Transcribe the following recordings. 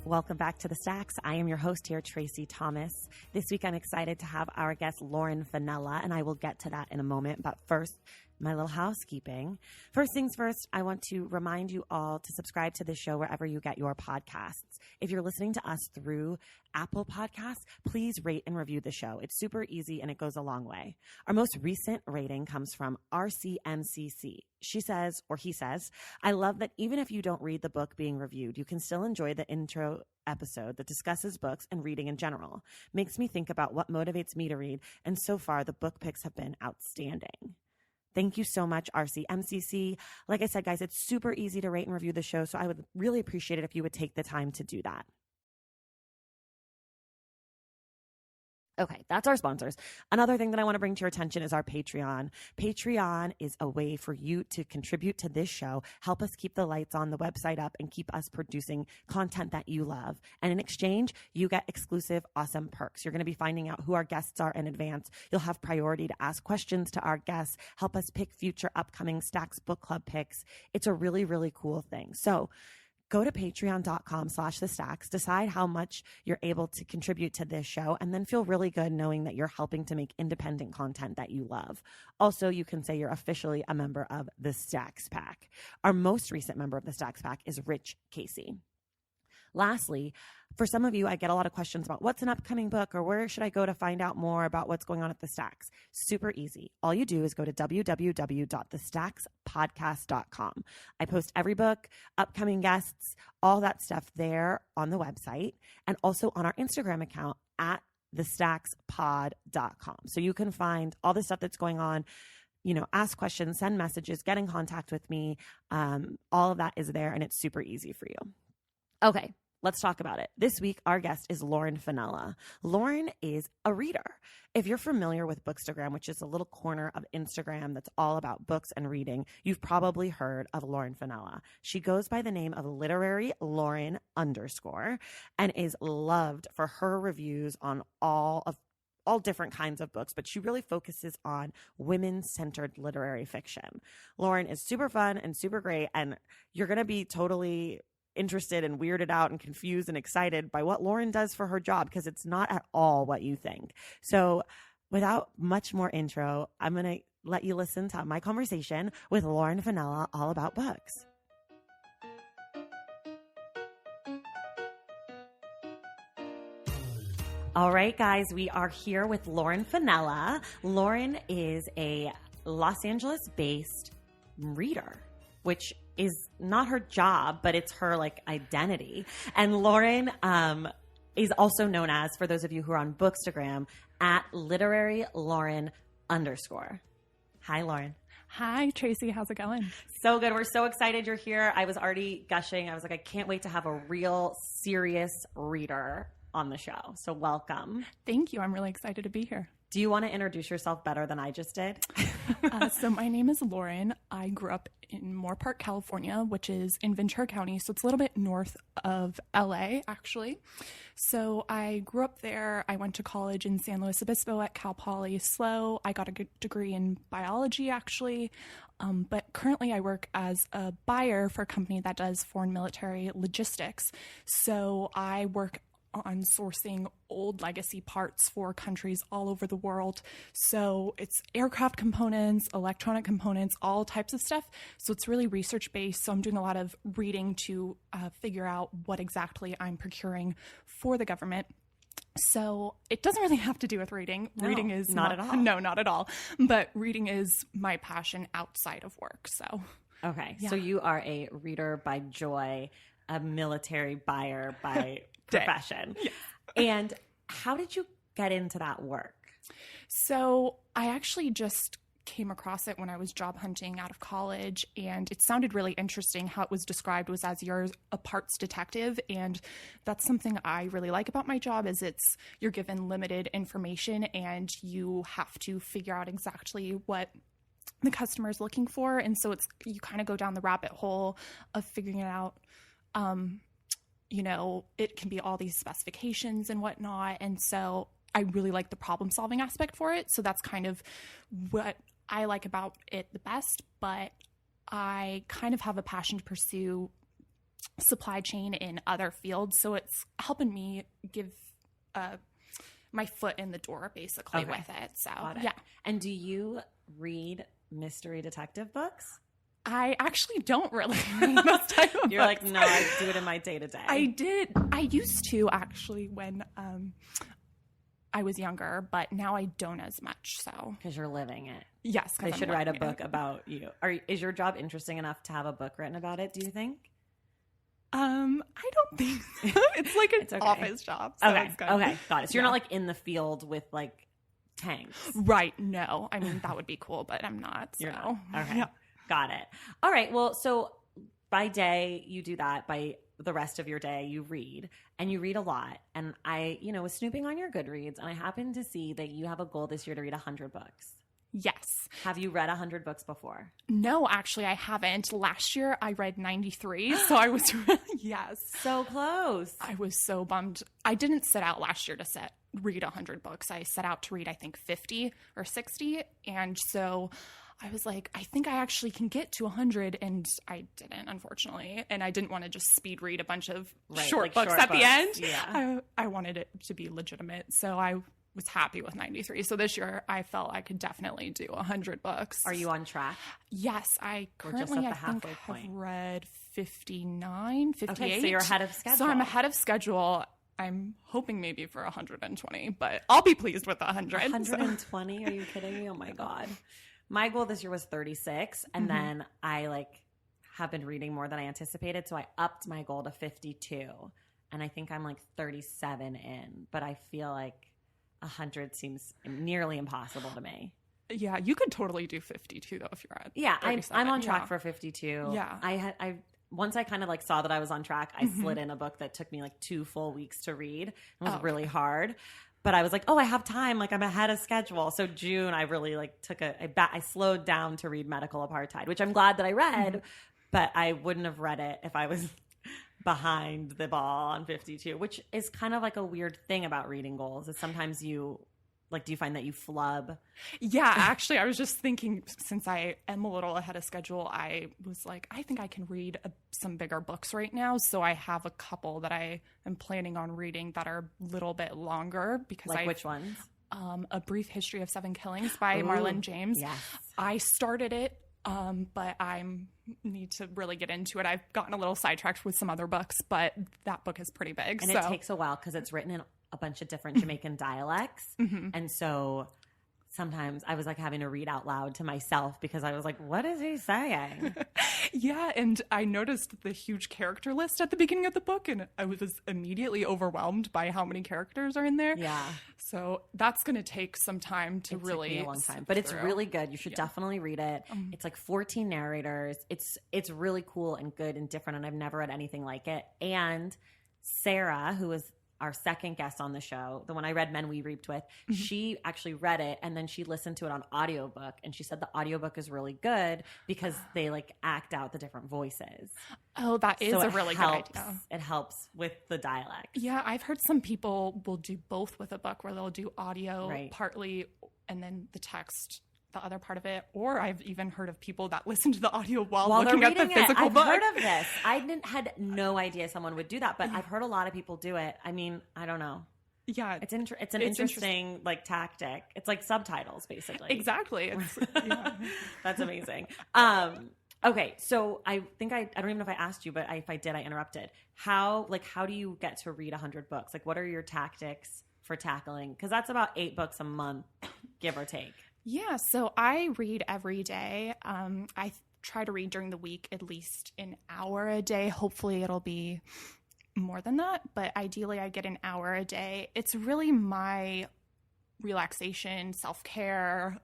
Welcome back to The Stacks. I am your host here, Tracy Thomas. This week I'm excited to have our guest, Lauren Fanella, and I will get to that in a moment. But first, my little housekeeping. First things first, I want to remind you all to subscribe to this show wherever you get your podcasts. If you're listening to us through Apple Podcasts, please rate and review the show. It's super easy and it goes a long way. Our most recent rating comes from RCMCC. She says, or he says, I love that even if you don't read the book being reviewed, you can still enjoy the intro episode that discusses books and reading in general. Makes me think about what motivates me to read, and so far the book picks have been outstanding. Thank you so much, RCMCC. Like I said, guys, it's super easy to rate and review the show, so I would really appreciate it if you would take the time to do that. Okay, that's our sponsors. Another thing that I want to bring to your attention is our Patreon. Patreon is a way for you to contribute to this show, help us keep the lights on, the website up, and keep us producing content that you love. And in exchange, you get exclusive, awesome perks. You're going to be finding out who our guests are in advance. You'll have priority to ask questions to our guests, help us pick future upcoming Stacks Book Club picks. It's a really, really cool thing. So go to patreon.com/thestacks, decide how much you're able to contribute to this show, and then feel really good knowing that you're helping to make independent content that you love. Also, you can say you're officially a member of the Stacks Pack. Our most recent member of the Stacks Pack is Rich Casey. Lastly, for some of you, I get a lot of questions about what's an upcoming book or where should I go to find out more about what's going on at the Stacks. Super easy. All you do is go to www.thestackspodcast.com. I post every book, upcoming guests, all that stuff there on the website, and also on our Instagram account at thestackspod.com. So you can find all the stuff that's going on, ask questions, send messages, get in contact with me. All of that is there, and it's super easy for you. Okay, let's talk about it. This week, our guest is Lauren Fanella. Lauren is a reader. If you're familiar with Bookstagram, which is a little corner of Instagram that's all about books and reading, you've probably heard of Lauren Fanella. She goes by the name of Literary Lauren _ and is loved for her reviews on all different kinds of books, but she really focuses on women-centered literary fiction. Lauren is super fun and super great, and you're going to be totally interested and weirded out and confused and excited by what Lauren does for her job, because it's not at all what you think. So without much more intro, I'm going to let you listen to my conversation with Lauren Fanella all about books. All right, guys, we are here with Lauren Fanella. Lauren is a Los Angeles-based reader, which is not her job, but it's her identity. And Lauren is also known as, for those of you who are on Bookstagram, at Literary Lauren _ Hi, Lauren. Hi, Tracy. How's it going? So good. We're so excited you're here. I was already gushing. I was like, I can't wait to have a real serious reader on the show. So welcome. Thank you. I'm really excited to be here. Do you want to introduce yourself better than I just did? So my name is Lauren. I grew up in Moore Park, California, which is in Ventura County. So it's a little bit north of LA, actually. So I grew up there. I went to college in San Luis Obispo at Cal Poly SLO. I got a good degree in biology, actually. But currently I work as a buyer for a company that does foreign military logistics. So I work on sourcing old legacy parts for countries all over the world. So it's aircraft components, electronic components, all types of stuff. So it's really research based. So I'm doing a lot of reading to figure out what exactly I'm procuring for the government. So it doesn't really have to do with reading. No, reading is not at all. No, not at all. But reading is my passion outside of work. So okay. Yeah. So you are a reader by joy, a military buyer by profession. Yes. And how did you get into that work? So I actually just came across it when I was job hunting out of college, and it sounded really interesting. How it was described was as you're a parts detective, and that's something I really like about my job is you're given limited information and you have to figure out exactly what the customer is looking for. And so you kind of go down the rabbit hole of figuring it out. It can be all these specifications and whatnot. And so I really like the problem solving aspect for it. So that's kind of what I like about it the best, but I kind of have a passion to pursue supply chain in other fields. So it's helping me give my foot in the door basically with it. So, yeah. And do you read mystery detective books? I actually don't really read those type of You're books. like, no, I do it in my day-to-day. I used to actually when I was younger, but now I don't as much. So because you're living it. Yes, they should write a book about you. Is your job interesting enough to have a book written about it? Do you think? I don't think so. It's like an office job. So okay, got it. So you're not like in the field with like tanks, right? No, I mean that would be cool, but I'm not. So. You're not. Okay, yeah. Got it. All right. Well, so by day you do that. By the rest of your day you read, and you read a lot. And I, was snooping on your Goodreads, and I happened to see that you have a goal this year to read 100 books. Yes. Have you read 100 books before? No, actually I haven't. Last year I read 93, so I was really, yes. So close. I was so bummed. I didn't set out last year to read 100 books. I set out to read, I think, 50 or 60. And so I was like, I think I actually can get to 100, and I didn't, unfortunately. And I didn't want to just speed read a bunch of short books at the end. Yeah. I wanted it to be legitimate, so I was happy with 93. So this year I felt I could definitely do 100 books. Are you on track? Yes, I currently have read 59, 58. Okay, so you're ahead of schedule. So I'm ahead of schedule. I'm hoping maybe for 120, but I'll be pleased with 100. 120? So. Are you kidding me? Oh my God. My goal this year was 36, and then I have been reading more than I anticipated, so I upped my goal to 52, and I think I'm 37 in, but I feel like 100 seems nearly impossible to me. Yeah, you could totally do 52 though if you're at 37. I'm on track for 52. Yeah. I once I kind of saw that I was on track, I slid in a book that took me 2 full weeks to read. It was really hard. But I was like, oh, I have time. I'm ahead of schedule. So June, I really I slowed down to read Medical Apartheid, which I'm glad that I read, but I wouldn't have read it if I was behind the ball on 52, which is kind of a weird thing about reading goals is sometimes you do you find that you flub? Yeah, actually, I was just thinking since I am a little ahead of schedule, I was like, I think I can read some bigger books right now. So I have a couple that I am planning on reading that are a little bit longer because which ones? A Brief History of 7 Killings by Marlon James. Yes. I started it, but I need to really get into it. I've gotten a little sidetracked with some other books, but that book is pretty big. And it takes a while because it's written in a bunch of different Jamaican dialects. And so sometimes I was having to read out loud to myself because I was like, what is he saying? Yeah. And I noticed the huge character list at the beginning of the book, and I was immediately overwhelmed by how many characters are in there. Yeah. So that's going to take some time to really took me a long time, but it's really good. You should definitely read it. It's 14 narrators. It's really cool and good and different. And I've never read anything like it. And Sarah, who was our second guest on the show, the one I read Men We Reaped with, she actually read it and then she listened to it on audiobook, and she said the audiobook is really good because they act out the different voices. Oh, that is a really good idea. It helps with the dialect. Yeah, I've heard some people will do both with a book where they'll do audio partly and then the text the other part of it, or I've even heard of people that listen to the audio while looking at the physical book. I've heard of this. I had no idea someone would do that, but I've heard a lot of people do it. I mean, I don't know. Yeah, it's an interesting tactic. It's like subtitles, basically. Exactly. That's amazing. Okay, so I think I don't even know if I asked you, but if I did, I interrupted. How do you get to read 100 books? What are your tactics for tackling? Because that's about 8 books a month, give or take. Yeah, so I read every day. I try to read during the week at least an hour a day. Hopefully it'll be more than that, but ideally I get an hour a day. It's really my relaxation, self-care,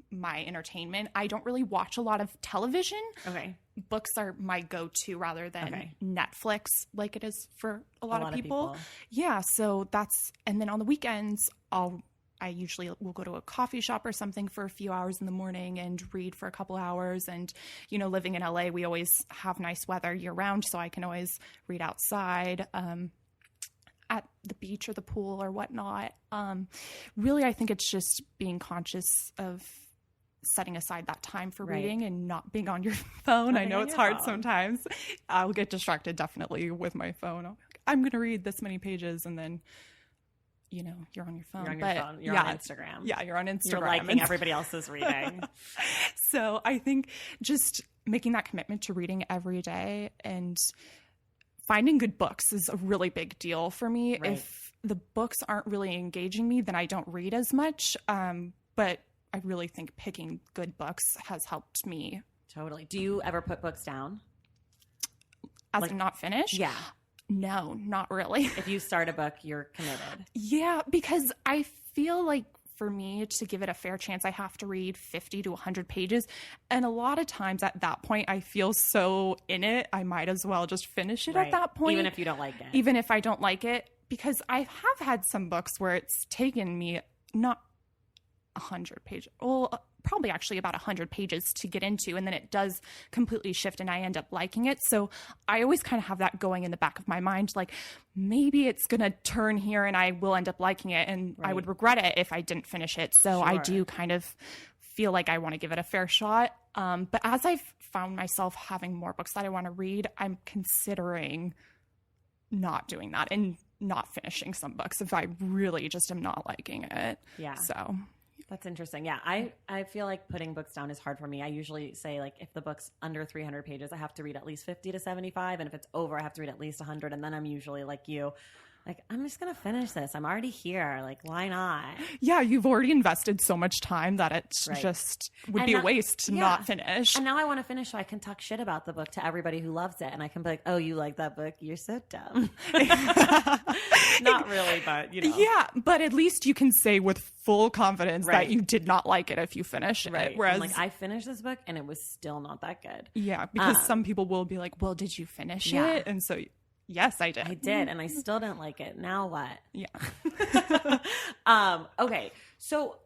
my entertainment. I don't really watch a lot of television. Okay. Books are my go-to rather than Netflix like it is for a lot of people. Yeah, so and then on the weekends I usually will go to a coffee shop or something for a few hours in the morning and read for a couple hours. And, living in LA, we always have nice weather year round, so I can always read outside at the beach or the pool or whatnot. Really, I think it's just being conscious of setting aside that time for Right. reading and not being on your phone. Not I being know on it's your hard phone. sometimes. I'll get distracted definitely with my phone. I'm going to read this many pages, and then, you know, you're on your phone. You're on your But phone. You're yeah, on Instagram. Yeah, you're on Instagram. You're liking everybody else's reading. So I think just making that commitment to reading every day and finding good books is a really big deal for me. Right. If the books aren't really engaging me, then I don't read as much. But I really think picking good books has helped me. Totally. Do you ever put books down? As in not finished? Yeah. No, not really. If you start a book, you're committed. Yeah, because I feel like for me to give it a fair chance, I have to read 50 to 100 pages. And a lot of times at that point, I feel so in it, I might as well just finish it Right. at that point. Even if you don't like it. Even if I don't like it. Because I have had some books where it's taken me not 100 pages, well, probably actually about 100 pages to get into, and then it does completely shift and I end up liking it. So I always kind of have that going in the back of my mind, like maybe it's going to turn here and I will end up liking it, and I would regret it if I didn't finish it. So I do kind of feel like I want to give it a fair shot. But as I've found myself having more books that I want to read, I'm considering not doing that and not finishing some books if I really just am not liking it. Yeah. So that's interesting. Yeah. I feel like putting books down is hard for me. I usually say, like, if the book's under 300 pages, I have to read at least 50 to 75. And if it's over, I have to read at least 100. And then I'm usually like you, like, I'm just going to finish this. I'm already here. Like, why not? yeah, you've already invested so much time that it just would be a waste to not finish. And now I want to finish so I can talk shit about the book to everybody who loves it. And I can be like, oh, you like that book? You're so dumb. Not really, but, you know. Yeah, but at least you can say with full confidence that you did not like it if you finish it. Whereas, I'm like, I finished this book and it was still not that good. Yeah, because some people will be like, well, did you finish it? And so, yes, I did. I did, and I still didn't like it. Now what? Yeah. Okay, so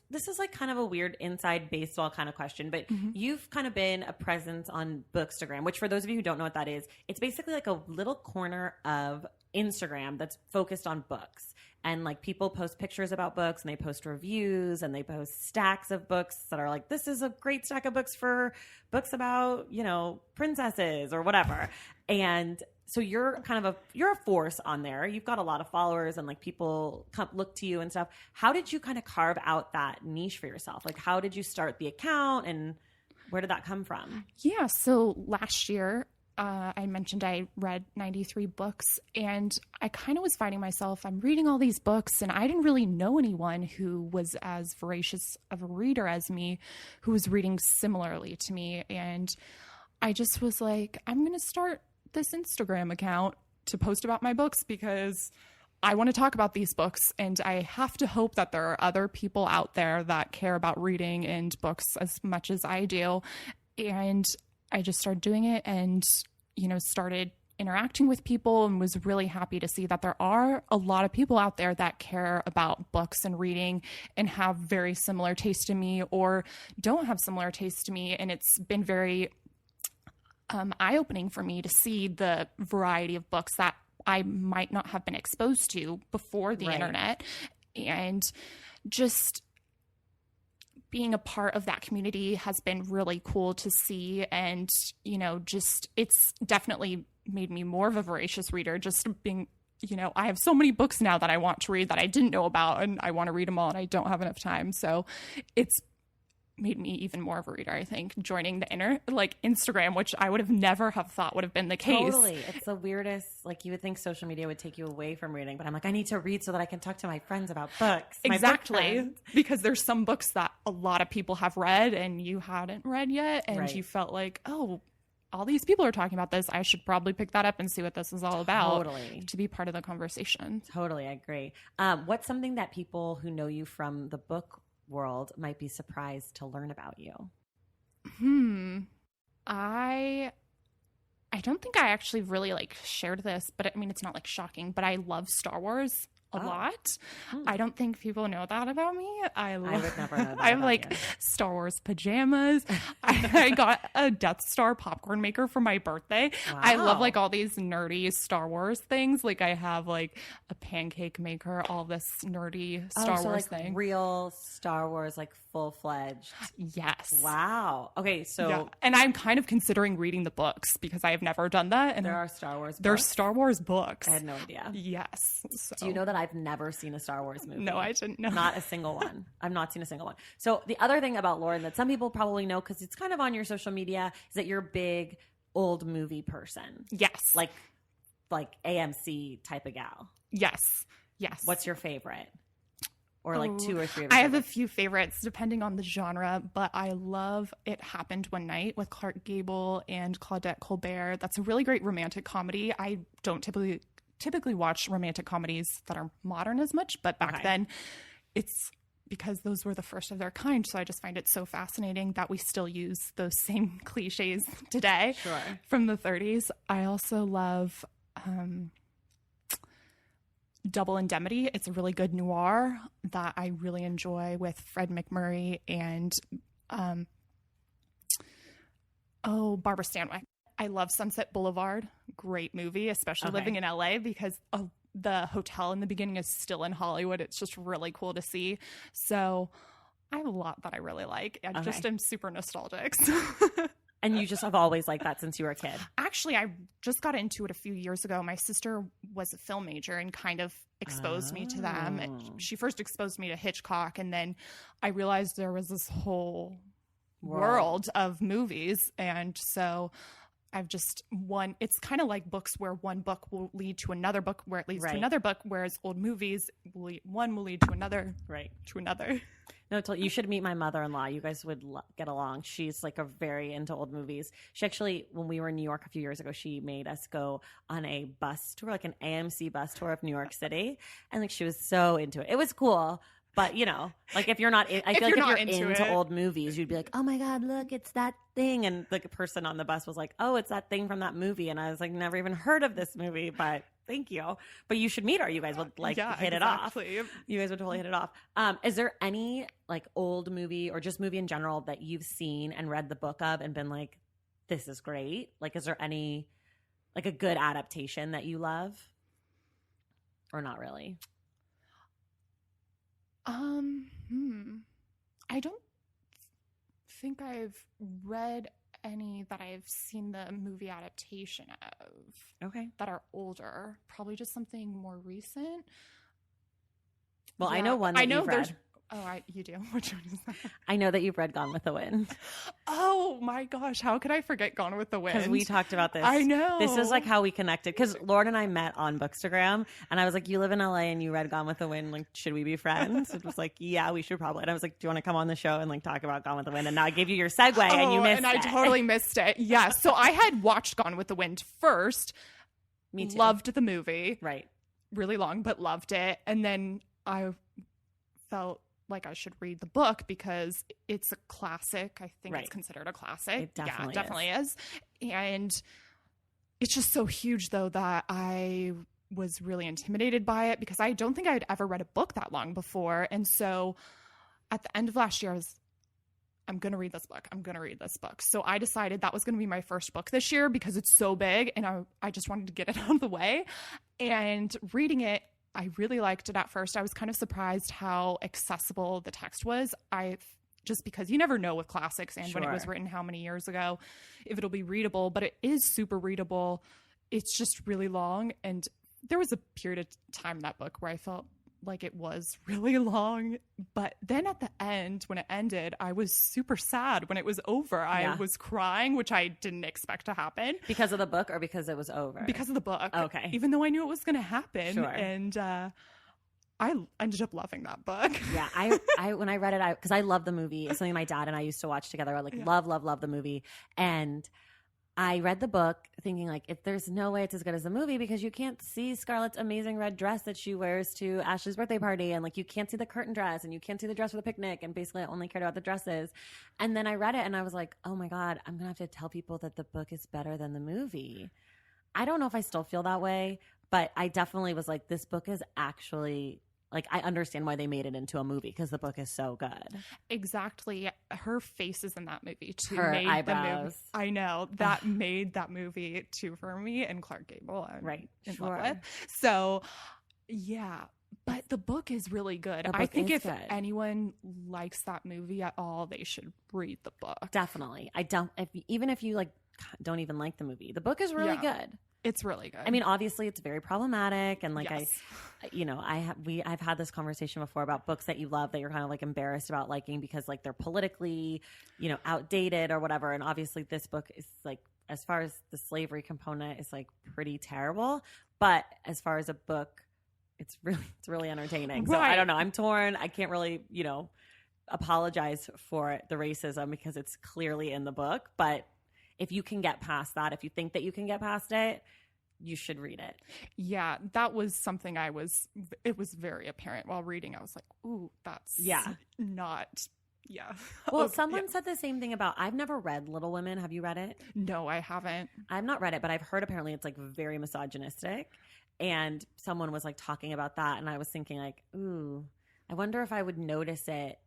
this is like kind of a weird inside baseball kind of question, but you've kind of been a presence on Bookstagram, which for those of you who don't know what that is, it's basically like a little corner of Instagram that's focused on books. And like people post pictures about books and they post reviews and they post stacks of books that are like, this is a great stack of books for books about, you know, princesses or whatever. And so you're kind of you're a force on there. You've got a lot of followers and like people come look to you and stuff. How did you kind of carve out that niche for yourself? Like, how did you start the account and where did that come from? Yeah. So last year, I mentioned I read 93 books, and I kind of was finding myself, I'm reading all these books, and I didn't really know anyone who was as voracious of a reader as me, who was reading similarly to me. And I just was like, I'm going to start this Instagram account to post about my books because I want to talk about these books, and I have to hope that there are other people out there that care about reading and books as much as I do. And I just started doing it and, you know, started interacting with people and was really happy to see that there are a lot of people out there that care about books and reading and have very similar taste to me or don't have similar taste to me. And it's been very eye-opening for me to see the variety of books that I might not have been exposed to before the internet. And just being a part of that community has been really cool to see. And, you know, just it's definitely made me more of a voracious reader, just being, you know, I have so many books now that I want to read that I didn't know about and I want to read them all and I don't have enough time. So it's made me even more of a reader, I think, joining the Instagram, which I would have never have thought would have been the case. Totally. It's the weirdest, like you would think social media would take you away from reading, but I'm like, I need to read so that I can talk to my friends about books. Exactly. Because there's some books that a lot of people have read and you hadn't read yet. And you felt like, oh, all these people are talking about this. I should probably pick that up and see what this is all about to be part of the conversation. Totally. I agree. What's something that people who know you from the book world might be surprised to learn about you? I don't think I actually really shared this, but I mean, it's not shocking, but I love Star Wars. a lot. I don't think people know that about me. I would never know that I have about like you. Star Wars pajamas. I got a Death Star popcorn maker for my birthday. I love Wow. like all these nerdy Star Wars things. Like I have like a pancake maker, all this nerdy Star so Wars like thing. real Star Wars, like full-fledged. Yes. Wow. Okay, so Yeah. And I'm kind of considering reading the books because I have never done that. And there are Star Wars there's books? Star Wars books. I had no idea. Yes. So. Do you know that I've never seen a Star Wars movie? No, I didn't know. Not a single one. I've not seen a single one. So the other thing about Lauren that some people probably know, because it's kind of on your social media, is that you're a big old movie person. Yes. Like AMC type of gal. Yes. Yes. What's your favorite? Or like 2 or 3 of your I have a favorites? few favorites depending on the genre, but I love It Happened One Night with Clark Gable and Claudette Colbert. That's a really great romantic comedy. I don't typically watch romantic comedies that are modern as much, but back then it's because those were the first of their kind. So I just find it so fascinating that we still use those same cliches today from the 30s. I also love Double Indemnity. It's a really good noir that I really enjoy with Fred McMurray and Barbara Stanwyck. I love Sunset Boulevard. Great movie, especially living in LA because the hotel in the beginning is still in Hollywood. It's just really cool to see. So I have a lot that I really like. I just am super nostalgic. And you just have always liked that since you were a kid? Actually, I just got into it a few years ago. My sister was a film major and kind of exposed me to them. She first exposed me to Hitchcock, and then I realized there was this whole world of movies. And so I've just it's kind of like books where one book will lead to another book where it leads to another book, whereas old movies, one will lead to another, to another. No, you should meet my mother-in-law. You guys would get along. She's like very into old movies. She actually, when we were in New York a few years ago, she made us go on a bus tour, like an AMC bus tour of New York City. And like she was so into it. It was cool. But, you know, like if you're not, I feel like if you're into old movies, you'd be like, oh my God, look, it's that thing. And the person on the bus was like, oh, it's that thing from that movie. And I was like, never even heard of this movie, but thank you. But you should meet her. You guys would hit it off. You guys would totally hit it off. Is there any like old movie or just movie in general that you've seen and read the book of and been like, this is great? Like, is there any like a good adaptation that you love or not really? I don't think I've read any that I've seen the movie adaptation of. That are older. Probably just something more recent. Well, I know one that you've read. You do? Which one is that? I know that you've read Gone with the Wind. Oh my gosh, how could I forget Gone with the Wind? Because we talked about this. I know. This is like how we connected. Because Lauren and I met on Bookstagram, and I was like, you live in LA and you read Gone with the Wind. Like, should we be friends? It was like, yeah, we should probably. And I was like, do you want to come on the show and like talk about Gone with the Wind? And now I gave you your segue and you missed it. And I totally missed it. Yeah. So I had watched Gone with the Wind first. Me too. Loved the movie. Right. Really long, but loved it. And then I felt like I should read the book because it's a classic. I think it's considered a classic. It definitely definitely is. And it's just so huge though that I was really intimidated by it because I don't think I had ever read a book that long before. And so at the end of last year, I'm going to read this book. I'm going to read this book. So I decided that was going to be my first book this year because it's so big and I just wanted to get it out of the way. And reading it, I really liked it at first. I was kind of surprised how accessible the text was. Just because you never know with classics and when it was written how many years ago, if it'll be readable, but it is super readable. It's just really long. And there was a period of time in that book where I felt like it was really long. But then at the end, when it ended, I was super sad when it was over. I was crying, which I didn't expect to happen. Because of the book or because it was over? Because of the book. Okay. Even though I knew it was going to happen. And I ended up loving that book. Yeah. I when I read it, because I love the movie. It's something my dad and I used to watch together. I love the movie. And I read the book thinking like, if there's no way it's as good as the movie because you can't see Scarlett's amazing red dress that she wears to Ashley's birthday party. And like, you can't see the curtain dress and you can't see the dress for the picnic. And basically I only cared about the dresses. And then I read it and I was like, oh my God, I'm going to have to tell people that the book is better than the movie. I don't know if I still feel that way, But I definitely was like, this book is actually like, I understand why they made it into a movie because the book is so good. Exactly. Her face is in that movie too. Her made eyebrows. The movie. I know that made that movie too for me, and Clark Gable. I'm Right. in Sure. love with. So, yeah. But the book is really good. The book I think is if good. anyone likes that movie at all, they should read the book. Definitely. Even if you like don't even like the movie, the book is really good. It's really good. I mean, obviously it's very problematic, and like Yes. I've had this conversation before about books that you love that you're kind of like embarrassed about liking because like they're politically, outdated or whatever. And obviously this book is like, as far as the slavery component, is like pretty terrible. But as far as a book, it's really entertaining. So I don't know. I'm torn. I can't really, apologize for the racism because it's clearly in the book. But if you can get past that, if you think that you can get past it, you should read it. Yeah, that was something it was very apparent while reading. I was like, ooh, that's not, yeah. Well, someone said the same thing about, I've never read Little Women. Have you read it? No, I haven't. I've not read it, but I've heard apparently it's like very misogynistic. And someone was like talking about that. And I was thinking like, ooh, I wonder if I would notice it.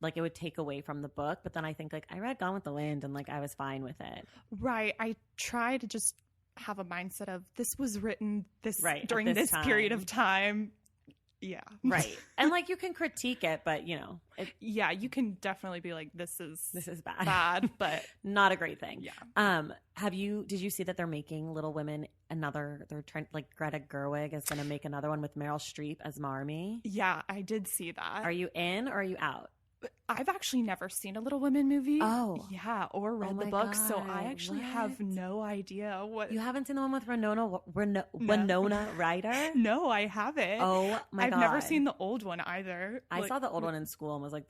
Like it would take away from the book. But then I think like I read Gone with the Wind and like I was fine with it. Right. I try to just have a mindset of this was written during this period of time. Yeah. Right. And like you can critique it, but yeah, you can definitely be like, this is bad, but not a great thing. Yeah. Did you see that they're making Little Women they're trying, like Greta Gerwig is going to make another one with Meryl Streep as Marmee? Yeah, I did see that. Are you in or are you out? I've actually never seen a Little Women movie. Oh. Yeah, or read the book, so I actually have no idea what... You haven't seen the one with Winona Ryder? No, I haven't. Oh my God. I've never seen the old one either. I saw the old one in school and was like,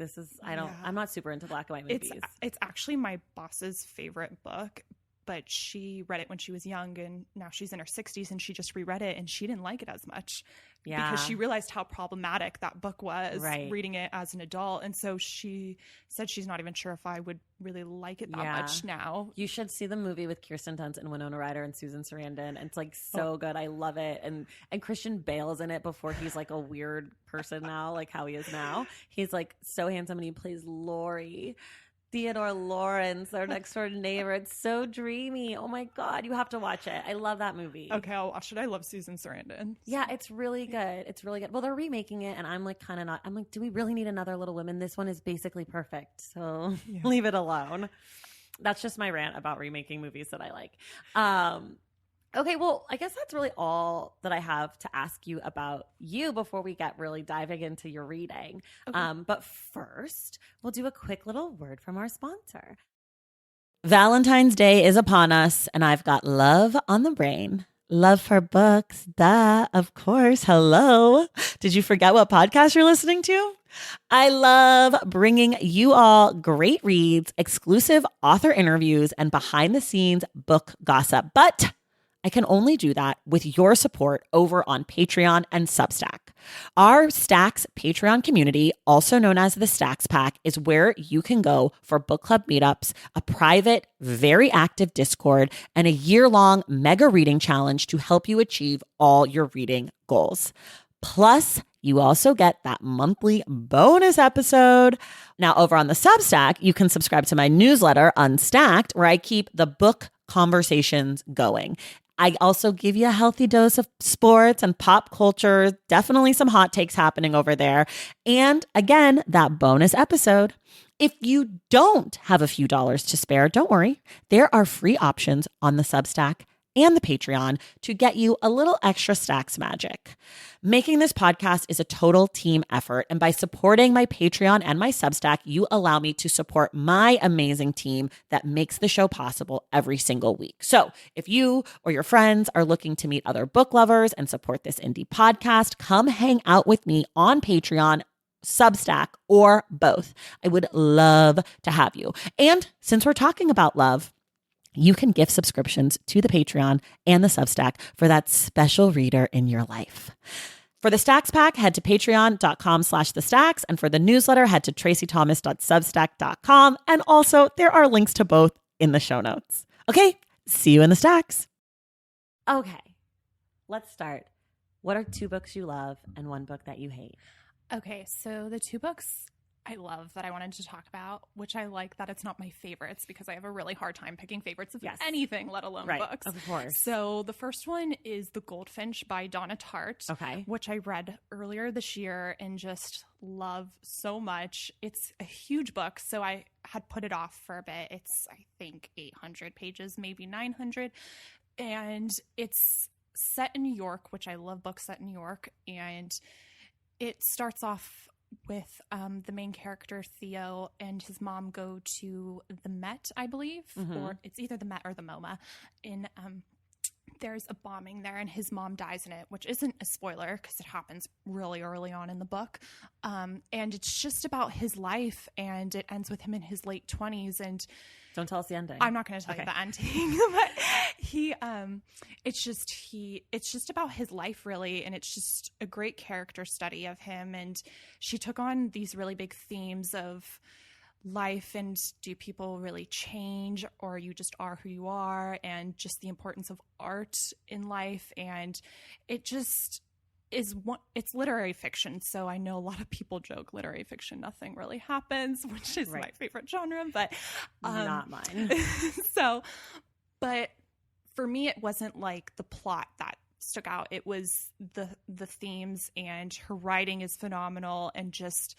I'm not super into black and white movies. It's actually my boss's favorite book, but she read it when she was young and now she's in her 60s and she just reread it and she didn't like it as much. Yeah. Because she realized how problematic that book was reading it as an adult. And so she said she's not even sure if I would really like it that much now. You should see the movie with Kirsten Dunst and Winona Ryder and Susan Sarandon. It's like so good. I love it. And Christian Bale's in it before he's like a weird person now, like how he is now. He's like so handsome and he plays Laurie. Theodore Lawrence, their next door neighbor. It's so dreamy. Oh my God, you have to watch it. I love that movie. Okay, I'll watch it. I love Susan Sarandon. Yeah, it's really good. It's really good. Well, they're remaking it, and I'm like kind of not. I'm like, do we really need another Little Women? This one is basically perfect, so leave it alone. That's just my rant about remaking movies that I like. Okay, well, I guess that's really all that I have to ask you about you before we get really diving into your reading. Okay. But first, we'll do a quick little word from our sponsor. Valentine's Day is upon us, and I've got love on the brain. Love for books, duh, of course. Hello. Did you forget what podcast you're listening to? I love bringing you all great reads, exclusive author interviews, and behind-the-scenes book gossip. But I can only do that with your support over on Patreon and Substack. Our Stacks Patreon community, also known as the Stacks Pack, is where you can go for book club meetups, a private, very active Discord, and a year-long mega reading challenge to help you achieve all your reading goals. Plus, you also get that monthly bonus episode. Now, over on the Substack, you can subscribe to my newsletter, Unstacked, where I keep the book conversations going. I also give you a healthy dose of sports and pop culture, definitely some hot takes happening over there. And again, that bonus episode. If you don't have a few dollars to spare, don't worry. There are free options on the Substack and the Patreon to get you a little extra Stacks magic. Making this podcast is a total team effort, and by supporting my Patreon and my Substack, you allow me to support my amazing team that makes the show possible every single week. So if you or your friends are looking to meet other book lovers and support this indie podcast, come hang out with me on Patreon, Substack, or both. I would love to have you. And since we're talking about love, you can gift subscriptions to the Patreon and the Substack for that special reader in your life. For the Stacks Pack, head to patreon.com/thestacks. And for the newsletter, head to tracythomas.substack.com. And also, there are links to both in the show notes. Okay, see you in the Stacks. Okay, let's start What are 2 books you love and 1 book that you hate? Okay, so the 2 books I love that I wanted to talk about, which I like that it's not my favorites because I have a really hard time picking favorites of anything, let alone books. Of course. So the first one is The Goldfinch by Donna Tartt, which I read earlier this year and just love so much. It's a huge book, so I had put it off for a bit. It's, I think, 800 pages, maybe 900. And it's set in New York, which I love books set in New York. And it starts off with the main character, Theo, and his mom go to the Met, I believe, or it's either the Met or the MoMA. There's a bombing there, and his mom dies in it, which isn't a spoiler because it happens really early on in the book. And it's just about his life, and it ends with him in his late 20s. And don't tell us the ending. I'm not going to tell you the ending, but it's just about his life, really. And it's just a great character study of him. And she took on these really big themes of life and do people really change, or you just are who you are, and just the importance of art in life. And it just it's literary fiction, so I know a lot of people joke literary fiction nothing really happens, which is my favorite genre, but not mine. But for me, it wasn't like the plot that stuck out. It was the themes, and her writing is phenomenal, and just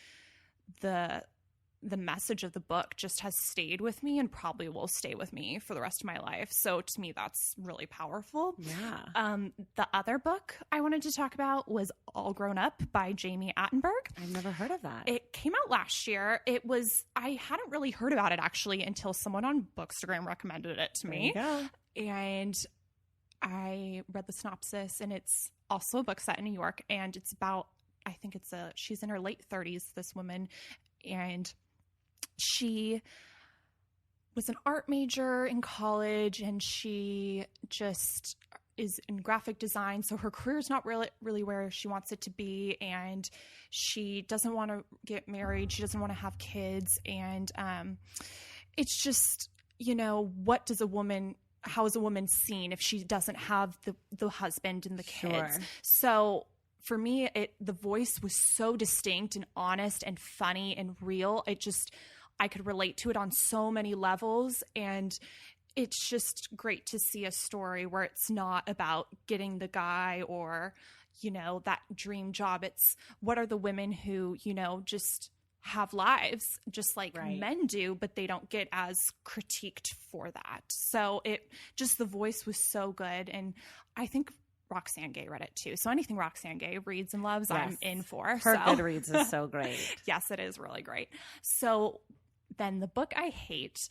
the message of the book just has stayed with me and probably will stay with me for the rest of my life. So to me, that's really powerful. Yeah. The other book I wanted to talk about was All Grown Up by Jamie Attenberg. I've never heard of that. It came out last year. I hadn't really heard about it actually until someone on Bookstagram recommended it to me. There you go. And I read the synopsis, and it's also a book set in New York, and it's about, I think she's in her late 30s, this woman, and she was an art major in college, and she just is in graphic design. So her career is not really where she wants it to be. And she doesn't want to get married. She doesn't want to have kids. And it's just, how is a woman seen if she doesn't have the husband and the kids? Sure. So for me, the voice was so distinct and honest and funny and real. I could relate to it on so many levels, and it's just great to see a story where it's not about getting the guy or, that dream job. It's what are the women who, just have lives just like men do, but they don't get as critiqued for that. So the voice was so good. And I think Roxane Gay read it too. So anything Roxane Gay reads and loves, I'm in for. Her Goodreads is so great. Yes, it is really great. So then the book I hate,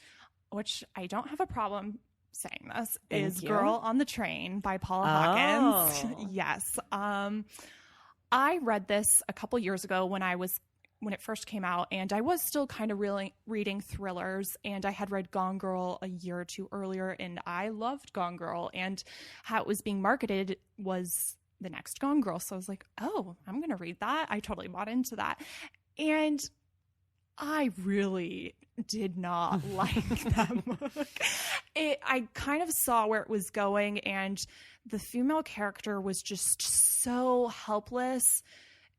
which I don't have a problem saying this, is Girl on the Train by Paula Hawkins. Yes. I read this a couple years ago when it first came out, and I was still kind of really reading thrillers, and I had read Gone Girl a year or two earlier, and I loved Gone Girl, and how it was being marketed was the next Gone Girl. So I was like, oh, I'm going to read that. I totally bought into that. And I really did not like that book. I kind of saw where it was going, and the female character was just so helpless,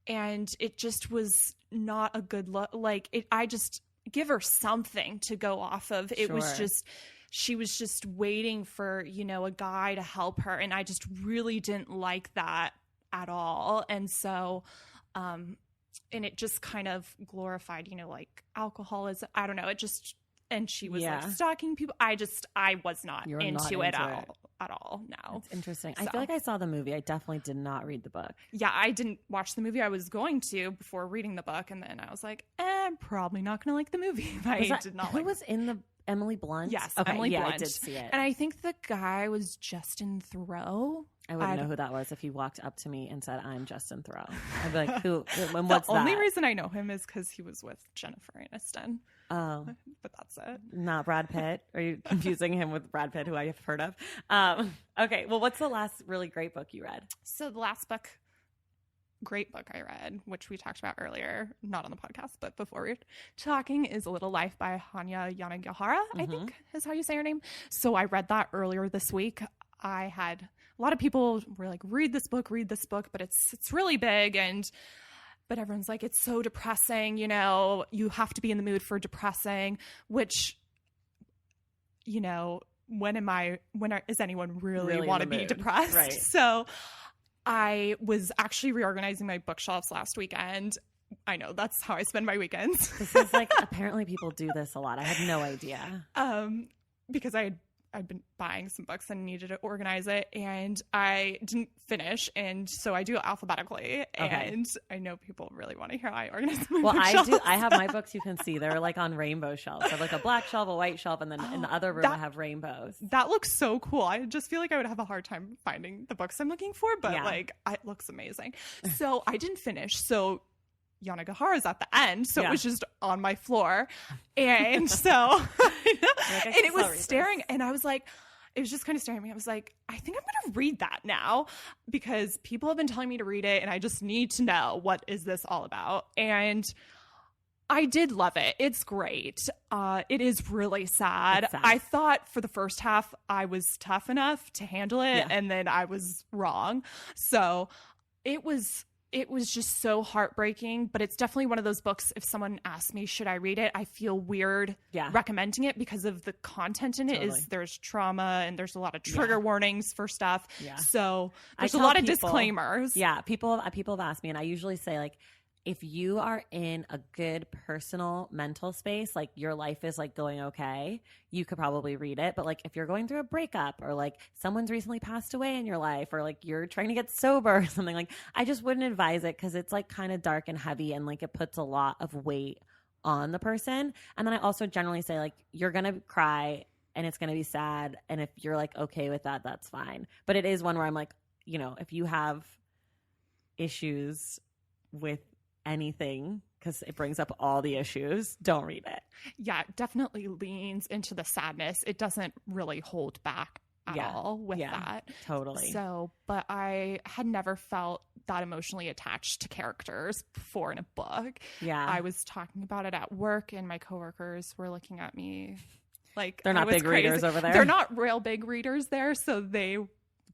and it just was not a good look. I just give her something to go off of. It was just, she was just waiting for, a guy to help her, and I just really didn't like that at all. And so, and it just kind of glorified, alcoholism. I don't know. It just, and she was stalking people. I was not into it at all. No. It's interesting. So, I feel like I saw the movie. I definitely did not read the book. Yeah, I didn't watch the movie. I was going to before reading the book, and then I was like, I'm probably not going to like the movie. Who was in the Emily Blunt? Yes, okay, Emily Blunt. I did see it. And I think the guy was Justin Theroux. I wouldn't know who that was if he walked up to me and said, I'm Justin Theroux. I'd be like, who? And what's that? The only reason I know him is because he was with Jennifer Aniston. Oh. But that's it. Not Brad Pitt? Are you confusing him with Brad Pitt, who I have heard of? Okay, well, what's the last really great book you read? So the last great book I read, which we talked about earlier, not on the podcast, but before we were talking, is A Little Life by Hanya Yanagihara, I think is how you say her name. So I read that earlier this week. I had a lot of people were like, read this book, but it's really big. But everyone's like, it's so depressing, you know, you have to be in the mood for depressing, which, you know, is anyone really want to be depressed? Right. So I was actually reorganizing my bookshelves last weekend. I know, that's how I spend my weekends. This is like, apparently people do this a lot. I had no idea. Because I'd been buying some books and needed to organize it, and I didn't finish, and so I do it alphabetically. Okay. And I know people really want to hear how I organize my bookshelves. I have my books, you can see they're like on rainbow shelves. I have like a black shelf, a white shelf, and then in the other room I have rainbows. That looks so cool. I just feel like I would have a hard time finding the books I'm looking for, but it looks amazing. So I didn't finish. So Yanagihara's at the end, so it was just on my floor, and so and it was staring, and I was like, it was just kind of staring at me. I was like, I think I'm gonna read that now, because people have been telling me to read it, and I just need to know, what is this all about? And I did love it. It's great. It is really sad. I thought for the first half I was tough enough to handle it, and then I was wrong. So it was just so heartbreaking, but it's definitely one of those books, if someone asks me, should I read it? I feel weird recommending it because of the content in it. There's trauma, and there's a lot of trigger warnings for stuff. Yeah. So there's a lot of disclaimers. Yeah. People have asked me, and I usually say, like, if you are in a good personal mental space, like your life is like going okay, you could probably read it. But like if you're going through a breakup, or like someone's recently passed away in your life, or like you're trying to get sober or something, like I just wouldn't advise it, because it's like kind of dark and heavy, and like it puts a lot of weight on the person. And then I also generally say, like, you're going to cry and it's going to be sad. And if you're like okay with that, that's fine. But it is one where I'm like, you know, if you have issues with anything, because it brings up all the issues, don't read it. Yeah, it definitely leans into the sadness. It doesn't really hold back at all with that. Totally. So, but I had never felt that emotionally attached to characters before in a book. Yeah. I was talking about it at work, and my coworkers were looking at me like they're not big readers over there. They're not real big readers there, so they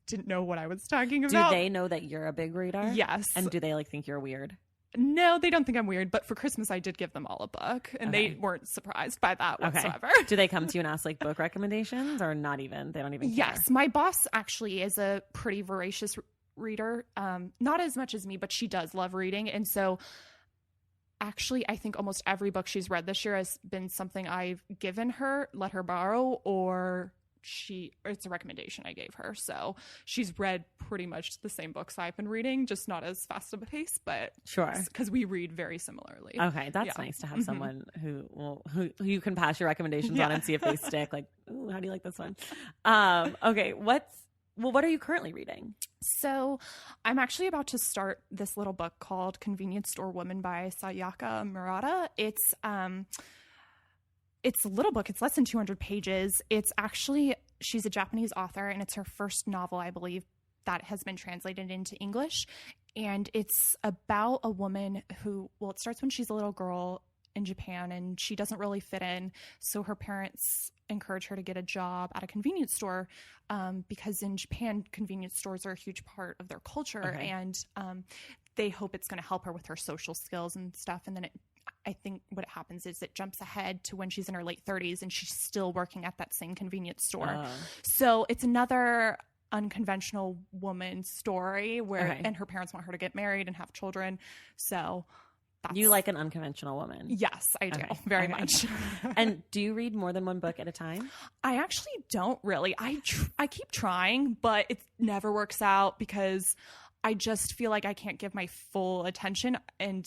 didn't know what I was talking about. Do they know that you're a big reader? Yes. And do they like think you're weird? No, they don't think I'm weird, but for Christmas I did give them all a book, and they weren't surprised by that whatsoever. Do they come to you and ask like book recommendations, or not even? They don't even care? Yes, my boss actually is a pretty voracious reader. Not as much as me, but she does love reading, and so actually I think almost every book she's read this year has been something I've given her, let her borrow, or it's a recommendation I gave her. So she's read pretty much the same books I've been reading, just not as fast of a pace, but sure, because we read very similarly. Okay, that's nice to have someone who you can pass your recommendations on and see if they stick. Like, ooh, how do you like this one? Okay, what are you currently reading? So I'm actually about to start this little book called Convenience Store Woman by Sayaka Murata. It's a little book. It's less than 200 pages. She's a Japanese author, and it's her first novel, I believe, that has been translated into English. And it's about a woman who, well, it starts when she's a little girl in Japan, and she doesn't really fit in. So her parents encourage her to get a job at a convenience store, because in Japan, convenience stores are a huge part of their culture. Okay. And they hope it's going to help her with her social skills and stuff. And then I think what happens is it jumps ahead to when she's in her late 30s, and she's still working at that same convenience store. So it's another unconventional woman story where, and her parents want her to get married and have children. So you like an unconventional woman? Yes, I do. Very much. And do you read more than one book at a time? I actually don't really. I keep trying, but it never works out, because I just feel like I can't give my full attention, and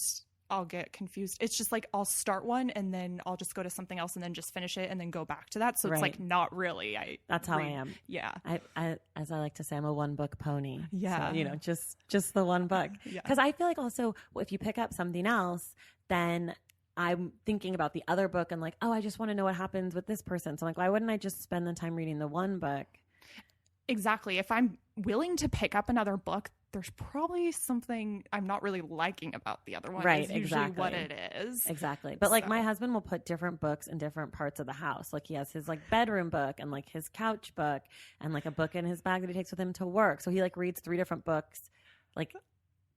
I'll get confused. It's just like I'll start one, and then I'll just go to something else, and then just finish it, and then go back to that. So it's like not really. That's how I am. Yeah. I as I like to say, I'm a one book pony. Yeah. So, just the one book. Because I feel like also if you pick up something else, then I'm thinking about the other book and like, oh, I just want to know what happens with this person. So I'm like, why wouldn't I just spend the time reading the one book? Exactly. If I'm willing to pick up another book, there's probably something I'm not really liking about the other one. Right, is usually exactly. what it is. Exactly. But like So- my husband will put different books in different parts of the house. Like he has his like bedroom book and like his couch book and like a book in his bag that he takes with him to work. So he like reads 3 different books like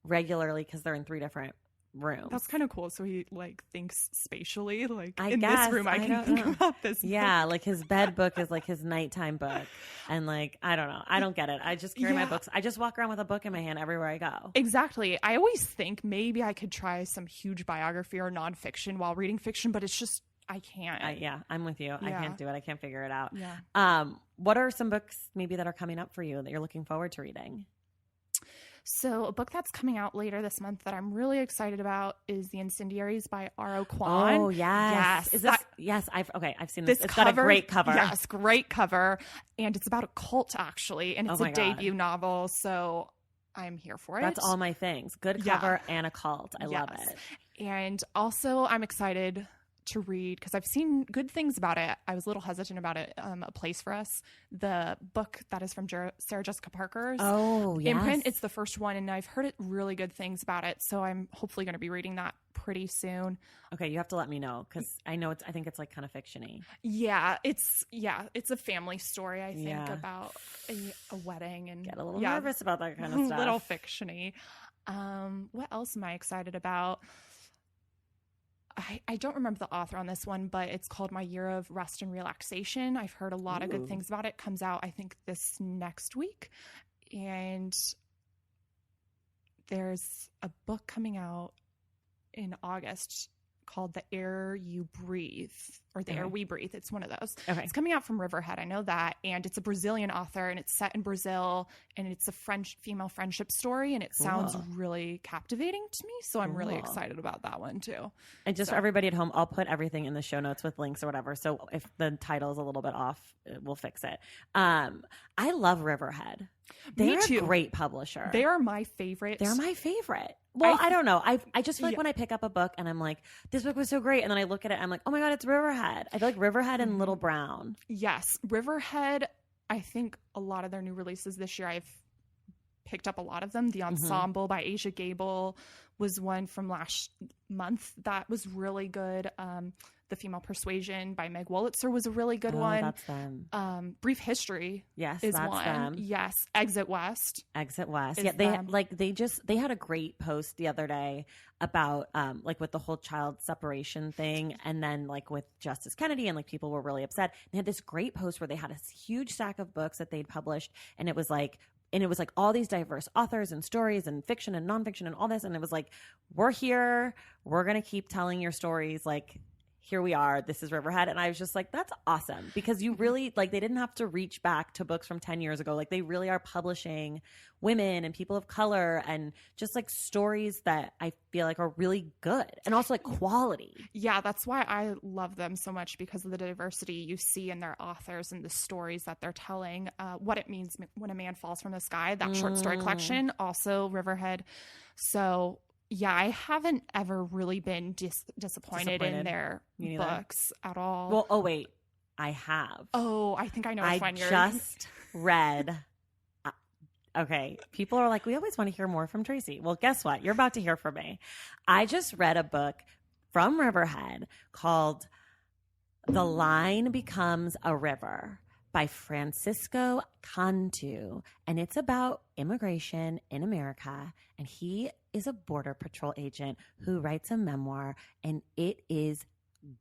regularly because they're in 3 different rooms. That's kind of cool. So he like thinks spatially, like I in guess, this room, I I can don't think know. about this. Yeah, like his bed book is like his nighttime book. And like, I don't know. I don't get it. I just carry my Yeah. books. I just walk around with a book in my hand everywhere I go. Exactly. I always think maybe I could try some huge biography or nonfiction while reading fiction, but it's just I can't. Yeah, I'm with you. I Yeah. can't do it. I can't figure it out. Yeah. What are some books maybe that are coming up for you that you're looking forward to reading? So a book that's coming out later this month that I'm really excited about is The Incendiaries by R.O. Kwon. Oh, yes. Is this, yes, I've seen this. It's got a great cover. Yes, great cover. And it's about a cult, actually. And it's my a God. debut novel. So I'm here for it. That's all my things. Good cover and a cult. I love Yes. it. And also, I'm excited to read because I've seen good things about it. I was a little hesitant about it. A Place for Us, the book that is from Sarah Jessica Parker's imprint. It's the first one, and I've heard really good things about it. So I'm hopefully going to be reading that pretty soon. Okay, you have to let me know because I think it's like kind of fictiony. Yeah, it's a family story. I think about a wedding and get a little nervous about that kind of stuff. A little fictiony. What else am I excited about? I don't remember the author on this one, but it's called My Year of Rest and Relaxation. I've heard a lot of good things about it. Comes out, I think, this next week. And there's a book coming out in August called The Air You Breathe or The Air We Breathe. It's one of those. Okay. It's coming out from Riverhead. I know that. And it's a Brazilian author and it's set in Brazil and it's a female friendship story and it sounds really captivating to me. So I'm really excited about that one too. And just for everybody at home, I'll put everything in the show notes with links or whatever. So if the title is a little bit off, we'll fix it. I love Riverhead. They're a great publisher. They are my favorite. They're my favorite. Well, I don't know. I just feel like when I pick up a book and I'm like, this book was so great. And then I look at it, I'm like, oh my God, it's Riverhead. I feel like Riverhead and Little Brown. Yes. Riverhead, I think a lot of their new releases this year, I've picked up a lot of them. The Ensemble by Asia Gable was one from last month that was really good. The Female Persuasion by Meg Wolitzer was a really good one. That's them. Brief History is that's one. them. Yes. Exit West. Yeah, they had a great post the other day about like with the whole child separation thing, and then like with Justice Kennedy, and like people were really upset. They had this great post where they had a huge stack of books that they'd published, and it was like all these diverse authors and stories and fiction and nonfiction and all this, and it was like, we're here, we're gonna keep telling your stories, like, here we are, this is Riverhead. And I was just like, that's awesome, because you really, like, they didn't have to reach back to books from 10 years ago. Like, they really are publishing women and people of color and just like stories that I feel like are really good and also like quality. Yeah, that's why I love them so much, because of the diversity you see in their authors and the stories that they're telling. What It Means When a Man Falls from the Sky, that short story collection, also Riverhead. So yeah, I haven't ever really been disappointed in their books at all. Well, oh wait, I have. Oh, I think I know which one you're... just read. Okay, people are like, we always want to hear more from Tracy. Well, guess what? You're about to hear from me. I just read a book from Riverhead called The Line Becomes a River by Francisco Cantu, and it's about immigration in America, and he is a border patrol agent who writes a memoir, and it is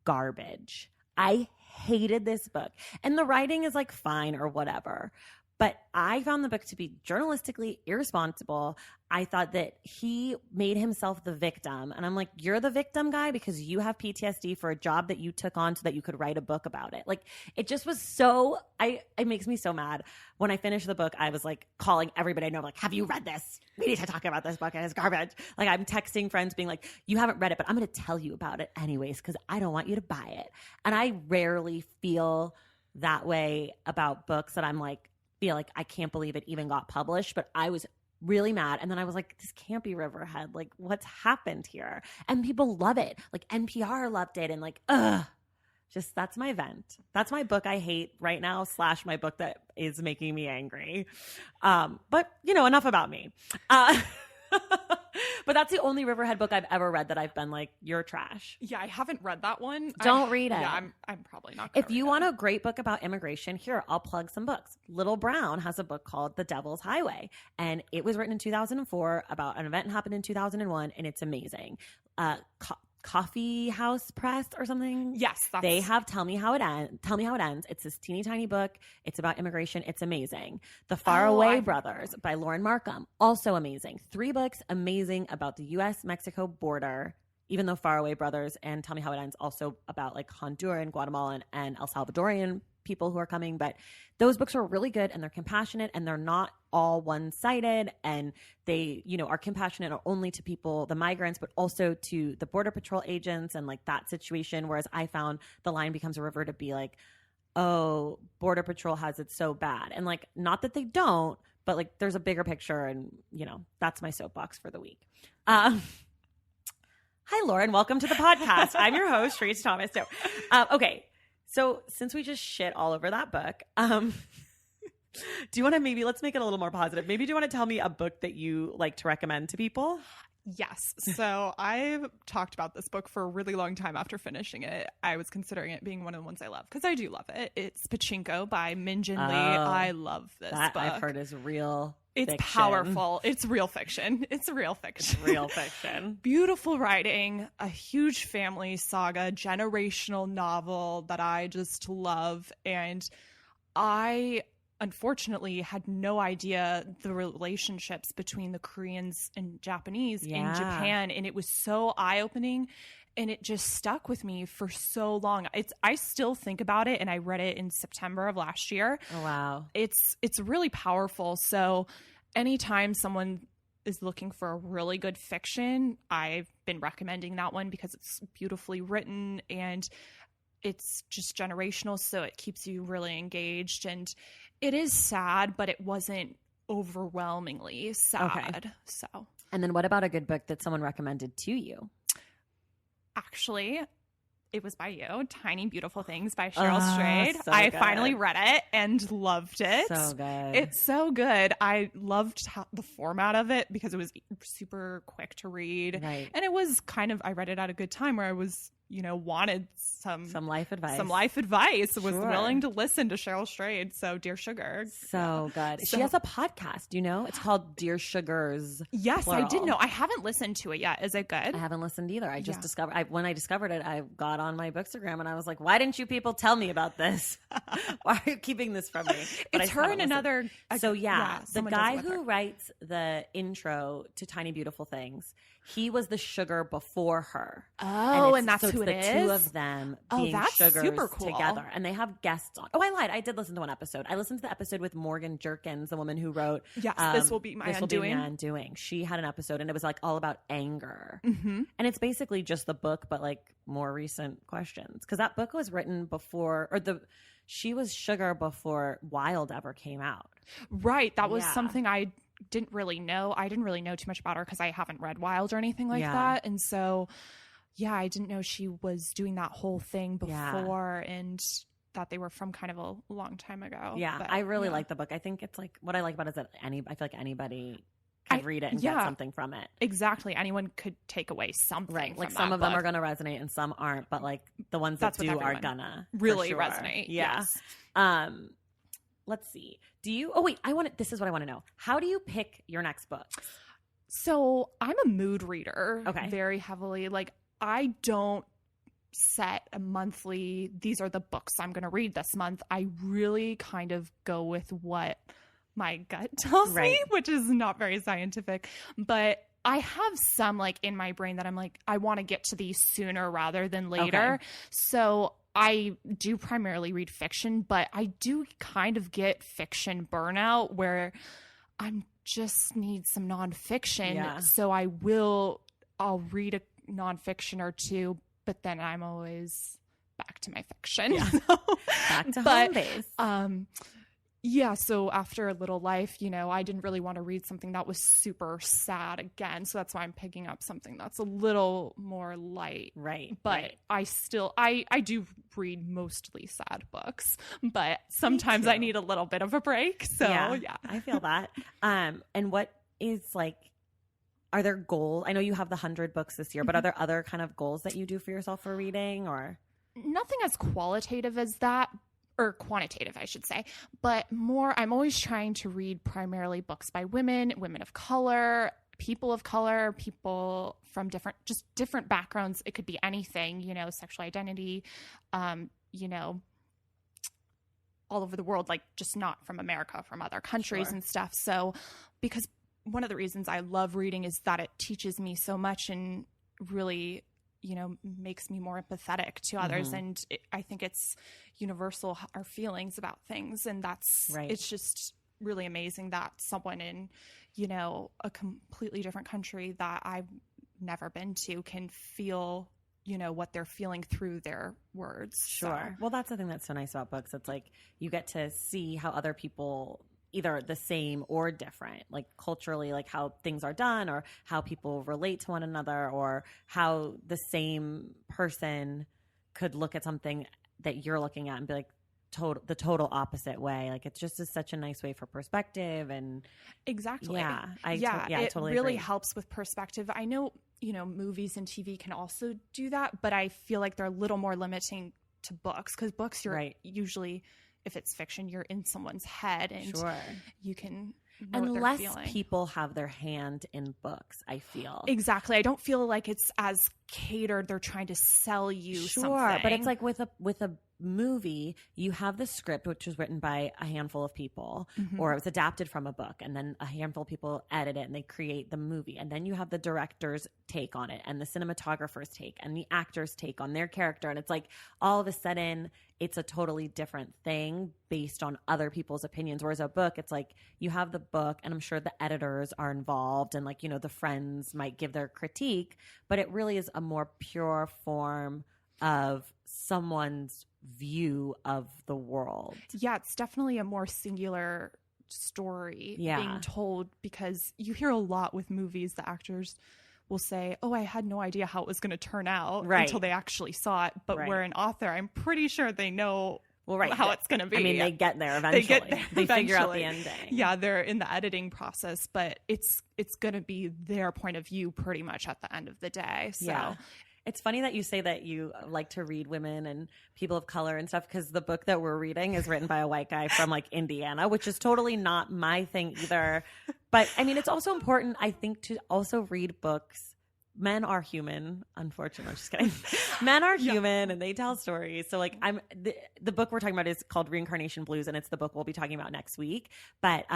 garbage. I hated this book, and the writing is like fine or whatever, but I found the book to be journalistically irresponsible. I thought that he made himself the victim. And I'm like, you're the victim guy because you have PTSD for a job that you took on so that you could write a book about it. Like, it just was so, it makes me so mad. When I finished the book, I was like calling everybody I know, like, have you read this? We need to talk about this book. And it's garbage. Like, I'm texting friends being like, you haven't read it, but I'm going to tell you about it anyways because I don't want you to buy it. And I rarely feel that way about books that I'm like, feel like I can't believe it even got published, but I was really mad. And then I was like, this can't be Riverhead. Like, what's happened here? And people love it. Like, NPR loved it. And like, Just that's my vent. That's my book I hate right now / my book that is making me angry. But enough about me. But that's the only Riverhead book I've ever read that I've been like, you're trash. Yeah, I haven't read that one. Don't read it. Yeah, I'm probably not gonna If you want a great book about immigration, here, I'll plug some books. Little Brown has a book called The Devil's Highway, and it was written in 2004 about an event that happened in 2001, and it's amazing. Coffee House Press or something. Yes, they have Tell Me How It Ends. It's this teeny tiny book. It's about immigration. It's amazing. The Faraway Brothers by Lauren Markham, also amazing. 3 books, amazing, about the U.S.-Mexico border. Even though Faraway Brothers and Tell Me How It Ends also about like Honduran, Guatemalan, and El Salvadorian people who are coming, but those books are really good, and they're compassionate, and they're not all one-sided, and they are compassionate not only to people, the migrants, but also to the Border Patrol agents and like that situation. Whereas I found The Line Becomes a River to be like, oh, Border Patrol has it so bad, and like, not that they don't, but like there's a bigger picture, and that's my soapbox for the week. Hi, Lauren. Welcome to the podcast. I'm your host, Trace Thomas. Okay. So since we just shit all over that book, do you want to let's make it a little more positive. Maybe do you want to tell me a book that you like to recommend to people? Yes. So I've talked about this book for a really long time after finishing it. I was considering it being one of the ones I love because I do love it. It's Pachinko by Min Jin Lee. I love this book. I've heard is real. It's fiction. powerful. It's real fiction. It's real fiction. It's real fiction. Beautiful writing, a huge family saga, generational novel that I just love. And I unfortunately had no idea the relationships between the Koreans and Japanese in Japan. And it was so eye-opening. And it just stuck with me for so long. I still think about it, and I read it in September of last year. Oh, wow. It's really powerful. So anytime someone is looking for a really good fiction, I've been recommending that one because it's beautifully written and it's just generational. So it keeps you really engaged. And it is sad, but it wasn't overwhelmingly sad. Okay. So. And then what about a good book that someone recommended to you? Actually, it was by you. Tiny Beautiful Things by Cheryl Strayed. So I good. finally read it and loved it. So good. It's so good. I loved the format of it because it was super quick to read. Right. And it was I read it at a good time where I was, wanted some life advice. Was willing to listen to Cheryl Strayed. So Dear Sugar. So good. She has a podcast, it's called Dear Sugars. Yes, plural. I did know. I haven't listened to it yet. Is it good? I haven't listened either. I just discovered when I discovered it, I got on my Bookstagram and I was like, why didn't you people tell me about this? Why are you keeping this from me? But it's her and another. So the guy who writes the intro to Tiny Beautiful Things, he was the sugar before her. Oh, and that's so who it's it the is? two of them being that's sugars super cool. together. And they have guests on. Oh, I lied. I did listen to one episode. I listened to the episode with Morgan Jerkins, the woman who wrote Yes, This Will Be My Undoing. She had an episode and it was like all about anger. Mm-hmm. And it's basically just the book, but like more recent questions. Because that book was written before, she was sugar before Wild ever came out. Right. That was something I didn't really know. I didn't really know too much about her because I haven't read Wild or anything like that. And so, I didn't know she was doing that whole thing before and that they were from kind of a long time ago. Yeah. But, I really like the book. I think it's like, what I like about it is that I feel like anybody could read it and get something from it. Exactly. Anyone could take away something. Right. Like some of them are going to resonate and some aren't, but like the ones that do are gonna really resonate. Yeah. Yes. Let's see. This is what I want to know. How do you pick your next book? So I'm a mood reader. Okay. Very heavily. Like I don't set a monthly, these are the books I'm going to read this month. I really kind of go with what my gut tells me, which is not very scientific, but I have some like in my brain that I'm like, I want to get to these sooner rather than later. Okay. So I do primarily read fiction, but I do kind of get fiction burnout where I just need some nonfiction. Yeah. So I'll read a nonfiction or two, but then I'm always back to my fiction. Yeah. Back to home base. So after A Little Life, I didn't really want to read something that was super sad again. So that's why I'm picking up something that's a little more light. Right. But I do read mostly sad books, but sometimes I need a little bit of a break. So yeah. I feel that. And what is like, are there goals? I know you have the 100 books this year, but are there other kind of goals that you do for yourself for reading, or? Nothing as qualitative as that, or quantitative, I should say, but more, I'm always trying to read primarily books by women of color, people from different backgrounds. It could be anything, sexual identity, all over the world, like just not from America, from other countries and stuff. So, because one of the reasons I love reading is that it teaches me so much and really, makes me more empathetic to others. And I think it's universal, our feelings about things. And it's just really amazing that someone in, a completely different country that I've never been to can feel, what they're feeling through their words. Sure. So. Well, that's the thing that's so nice about books. It's like you get to see how other people, either the same or different, like culturally, like how things are done or how people relate to one another, or how the same person could look at something that you're looking at and be like the total opposite way. Like it's just such a nice way for perspective. And exactly. Yeah. I it totally really agree. helps with perspective. I know, movies and TV can also do that, but I feel like they're a little more limiting to books, because books, you're usually, if it's fiction, you're in someone's head and you can know what Unless they're feeling. people have their hand in books, I feel. Exactly. I don't feel like it's as catered. They're trying to sell you something. But it's like with a movie, you have the script, which was written by a handful of people, or it was adapted from a book, and then a handful of people edit it and they create the movie, and then you have the director's take on it and the cinematographer's take and the actor's take on their character, and it's like all of a sudden it's a totally different thing based on other people's opinions. Whereas a book, it's like you have the book, and I'm sure the editors are involved, and like, the friends might give their critique, but it really is a more pure form of someone's view of the world. Yeah, it's definitely a more singular story being told, because you hear a lot with movies, the actors will say, I had no idea how it was going to turn out until they actually saw it. But where an author, I'm pretty sure they know how it's going to be. I mean, they get there eventually. They figure out the ending. Yeah, they're in the editing process, but it's going to be their point of view pretty much at the end of the day. So. Yeah. It's funny that you say that you like to read women and people of color and stuff, because the book that we're reading is written by a white guy from like Indiana, which is totally not my thing either. But I mean, it's also important, I think, to also read books. Men are human, unfortunately. I'm just kidding. Men are human and they tell stories. So like the book we're talking about is called Reincarnation Blues, and it's the book we'll be talking about next week. But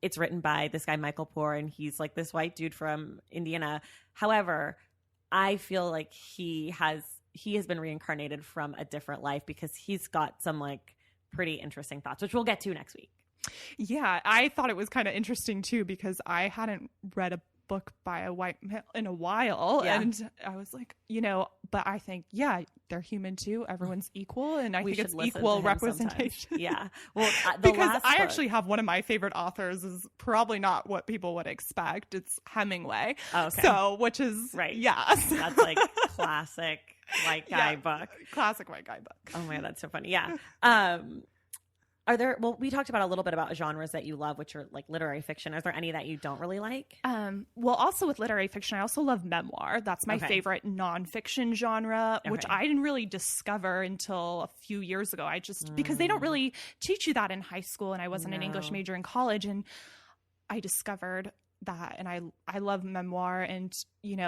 it's written by this guy, Michael Poore, and he's like this white dude from Indiana. However, I feel like he has been reincarnated from a different life, because he's got some like pretty interesting thoughts, which we'll get to next week. Yeah, I thought it was kind of interesting too, because I hadn't read a book by a white male in a while. And I was like, but I think, they're human too. Everyone's equal. And I think it's equal representation. Sometimes. Yeah. Well, because I actually have one of my favorite authors is probably not what people would expect. It's Hemingway. Oh, okay. So, which is, yes. That's like classic white guy book. Classic white guy book. Oh my God, that's so funny. Yeah. We talked about a little bit about genres that you love, which are like literary fiction. Are there any that you don't really like? Well, also with literary fiction, I also love memoir. That's my favorite nonfiction genre, which I didn't really discover until a few years ago. Because they don't really teach you that in high school, and I wasn't an English major in college, and I discovered that, and I love memoir and,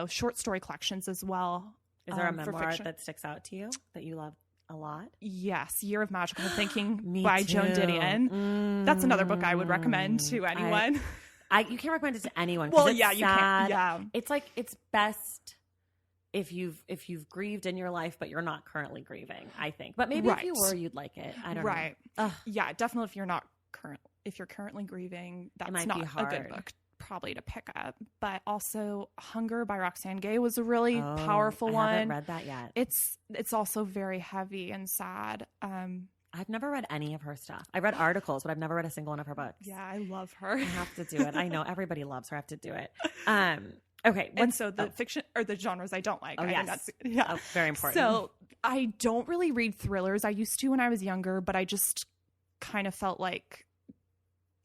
short story collections as well. Is there a memoir that sticks out to you that you love a lot? Yes, Year of Magical Thinking by Joan Didion. That's another book I would recommend to anyone. You can't recommend it to anyone. Well, it's sad. You can't. Yeah, it's like it's best if you've grieved in your life, but you're not currently grieving. I think, but maybe if you were, you'd like it. I don't know. Right? Yeah, definitely. If you're currently grieving, that's not a good book probably to pick up. But also Hunger by Roxane Gay was a really powerful one. I haven't read that yet. It's also very heavy and sad. I've never read any of her stuff. I read articles, but I've never read a single one of her books. Yeah, I love her. I have to do it. I know everybody loves her. I have to do it. Okay. And so the fiction or the genres I don't like. Oh, yes. Very important. So I don't really read thrillers. I used to when I was younger, but I just kind of felt like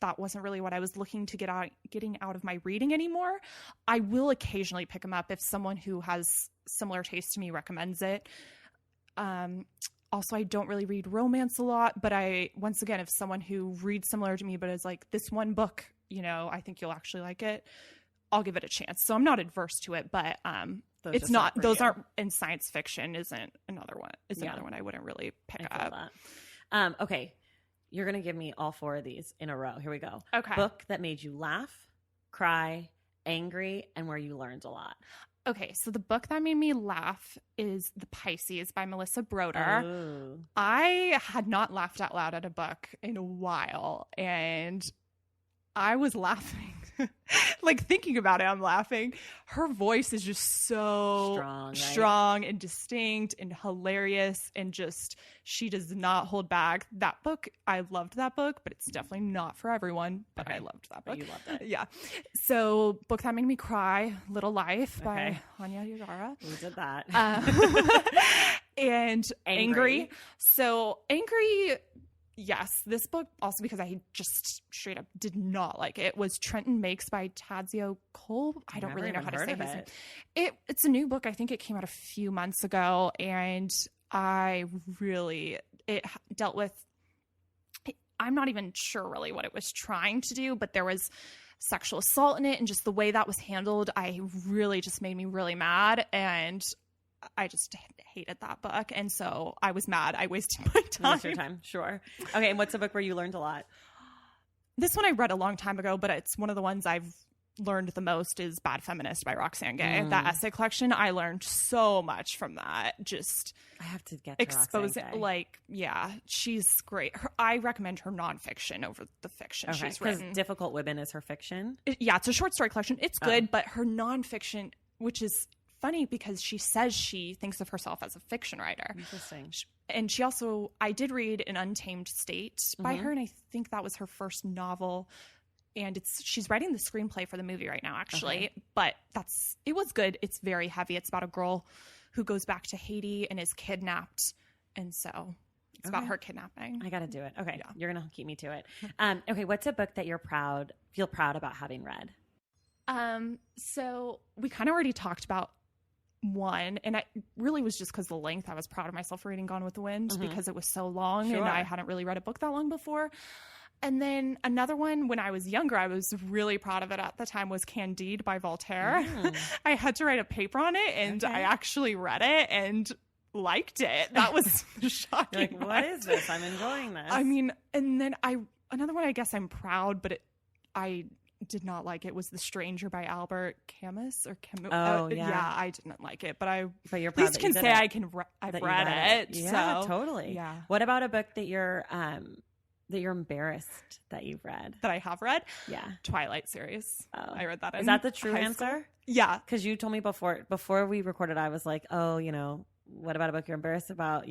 that wasn't really what I was looking to getting out of my reading anymore. I will occasionally pick them up if someone who has similar taste to me recommends it. Also, I don't really read romance a lot, but once again, if someone who reads similar to me but is like, this one book, I think you'll actually like it, I'll give it a chance. So I'm not adverse to it, but those aren't in science fiction. Isn't another one I wouldn't really pick up. Okay. You're going to give me all 4 of these in a row. Here we go. Okay. Book that made you laugh, cry, angry, and where you learned a lot. Okay, so the book that made me laugh is The Pisces by Melissa Broder. Ooh. I had not laughed out loud at a book in a while, and I was laughing. Like, thinking about it, I'm laughing. Her voice is just so strong and distinct and hilarious, and just, she does not hold back. That book, I loved that book, but it's definitely not for everyone. But okay. I loved that book. But you loved it. Yeah. So, book that made me cry, Little Life by Anya Yagara. We did that. And Angry. So, Angry... Yes, this book, also because I just straight up did not like it, was Trenton Makes by Tadzio Cole. I don't really know how to say his name. It's a new book. I think it came out a few months ago, and it dealt with, I'm not even sure really what it was trying to do, but there was sexual assault in it, and just the way that was handled, just made me really mad, and I just hated that book, and so I was mad. I wasted my time. Wasted your time, sure. Okay, and what's a book where you learned a lot? This one I read a long time ago, but it's one of the ones I've learned the most is Bad Feminist by Roxane Gay. That essay collection, I learned so much from that. Just I have to get to exposing, she's great. I recommend her nonfiction over the fiction she's written. Because Difficult Women is her fiction. It's a short story collection. It's good, but her nonfiction, which is funny because she says she thinks of herself as a fiction writer. Interesting. And she also, I did read An Untamed State by her, and I think that was her first novel. And she's writing the screenplay for the movie right now, actually. Okay. But it was good. It's very heavy. It's about a girl who goes back to Haiti and is kidnapped. And so it's about her kidnapping. I got to do it. Okay. Yeah. You're going to keep me to it. Okay. What's a book that you're feel proud about having read? So we kind of already talked about one, and I really was just because the length. I was proud of myself for reading Gone with the Wind because it was so long, and I hadn't really read a book that long before. And then another one, when I was younger, I was really proud of it at the time, was Candide by Voltaire. I had to write a paper on it, and I actually read it and liked it. That was shocking. You're like, what is this? I'm enjoying this. I mean, and then another one I guess I'm proud, but I did not like it, was The Stranger by Albert Camus or Camus. Yeah, I didn't like it, but you're proud at least can say I've read it. Yeah, so, totally. Yeah. What about a book that you're embarrassed that you've read? That I have read? Yeah. Twilight series. Oh. I read that. Is that the true answer? School. Yeah. Because you told me before we recorded, I was like, what about a book you're embarrassed about?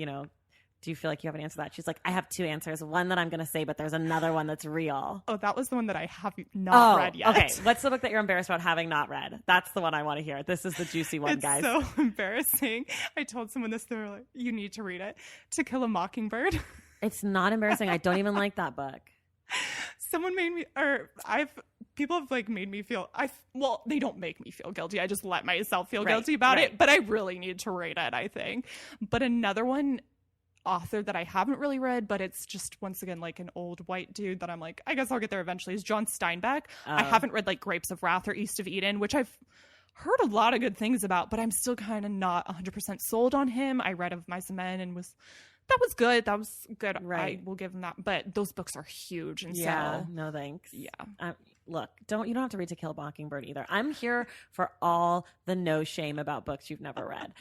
Do you feel like you have an answer to that? She's like, I have 2 answers. One that I'm going to say, but there's another one that's real. Oh, that was the one that I have not read yet. Okay. What's the book that you're embarrassed about having not read? That's the one I want to hear. This is the juicy one, guys. It's so embarrassing. I told someone this. They were like, you need to read it. To Kill a Mockingbird. It's not embarrassing. I don't even like that book. Someone made me, people have made me feel, they don't make me feel guilty. I just let myself feel guilty about it, but I really need to read it, I think. But another one, author that I haven't really read, but it's just once again an old white dude that I'm like, I guess I'll get there eventually, is John Steinbeck. I haven't read Grapes of Wrath or East of Eden, which I've heard a lot of good things about, but I'm still kind of not 100% sold on him. I read Of Mice and Men and that was good. Right. I will give him that. But those books are huge. And no thanks. Yeah. Look, you don't have to read To Kill a Mockingbird either. I'm here for all the no shame about books you've never read.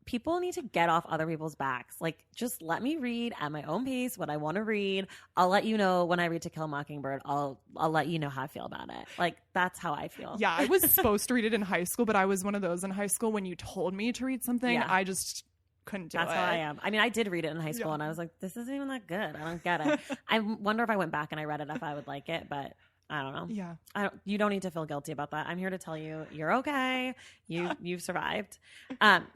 People need to get off other people's backs. Just let me read at my own pace what I want to read. I'll let you know when I read To Kill a Mockingbird. I'll let you know how I feel about it. That's how I feel. Yeah, I was supposed to read it in high school, but I was one of those in high school when you told me to read something, I just couldn't do it. That's how I am. I mean, I did read it in high school, and I was like, this isn't even that good. I don't get it. I wonder if I went back and I read it if I would like it, but I don't know. Yeah. You don't need to feel guilty about that. I'm here to tell you you're okay. You've survived.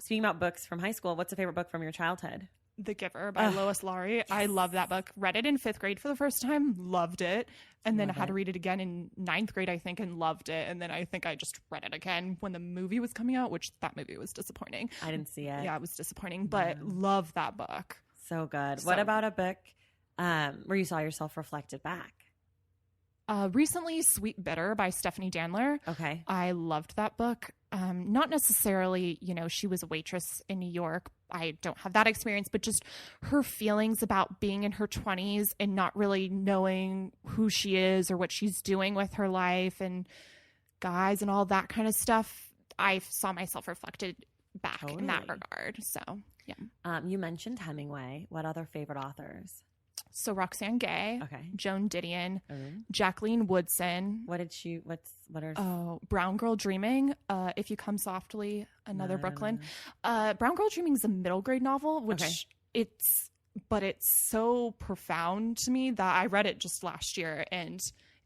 Speaking about books from high school, what's a favorite book from your childhood? The Giver by Lois Lowry. I love that book. Read it in 5th grade for the first time. Loved it. And then I had to read it again in 9th grade, I think, and loved it. And then I think I just read it again when the movie was coming out, which that movie was disappointing. I didn't see it. Yeah, it was disappointing, but love that book. So good. What about a book where you saw yourself reflected back? Recently, Sweet Bitter by Stephanie Danler. Okay. I loved that book. Not necessarily, she was a waitress in New York. I don't have that experience, but just her feelings about being in her 20s and not really knowing who she is or what she's doing with her life and guys and all that kind of stuff. I saw myself reflected back in that regard. So, yeah. You mentioned Hemingway. What other favorite authors? So Roxane Gay, okay, Joan Didion, Jacqueline Woodson. What are Brown Girl Dreaming, If You Come Softly, Another Brooklyn. Brown Girl Dreaming is a middle grade novel, which it's so profound to me that I read it just last year, and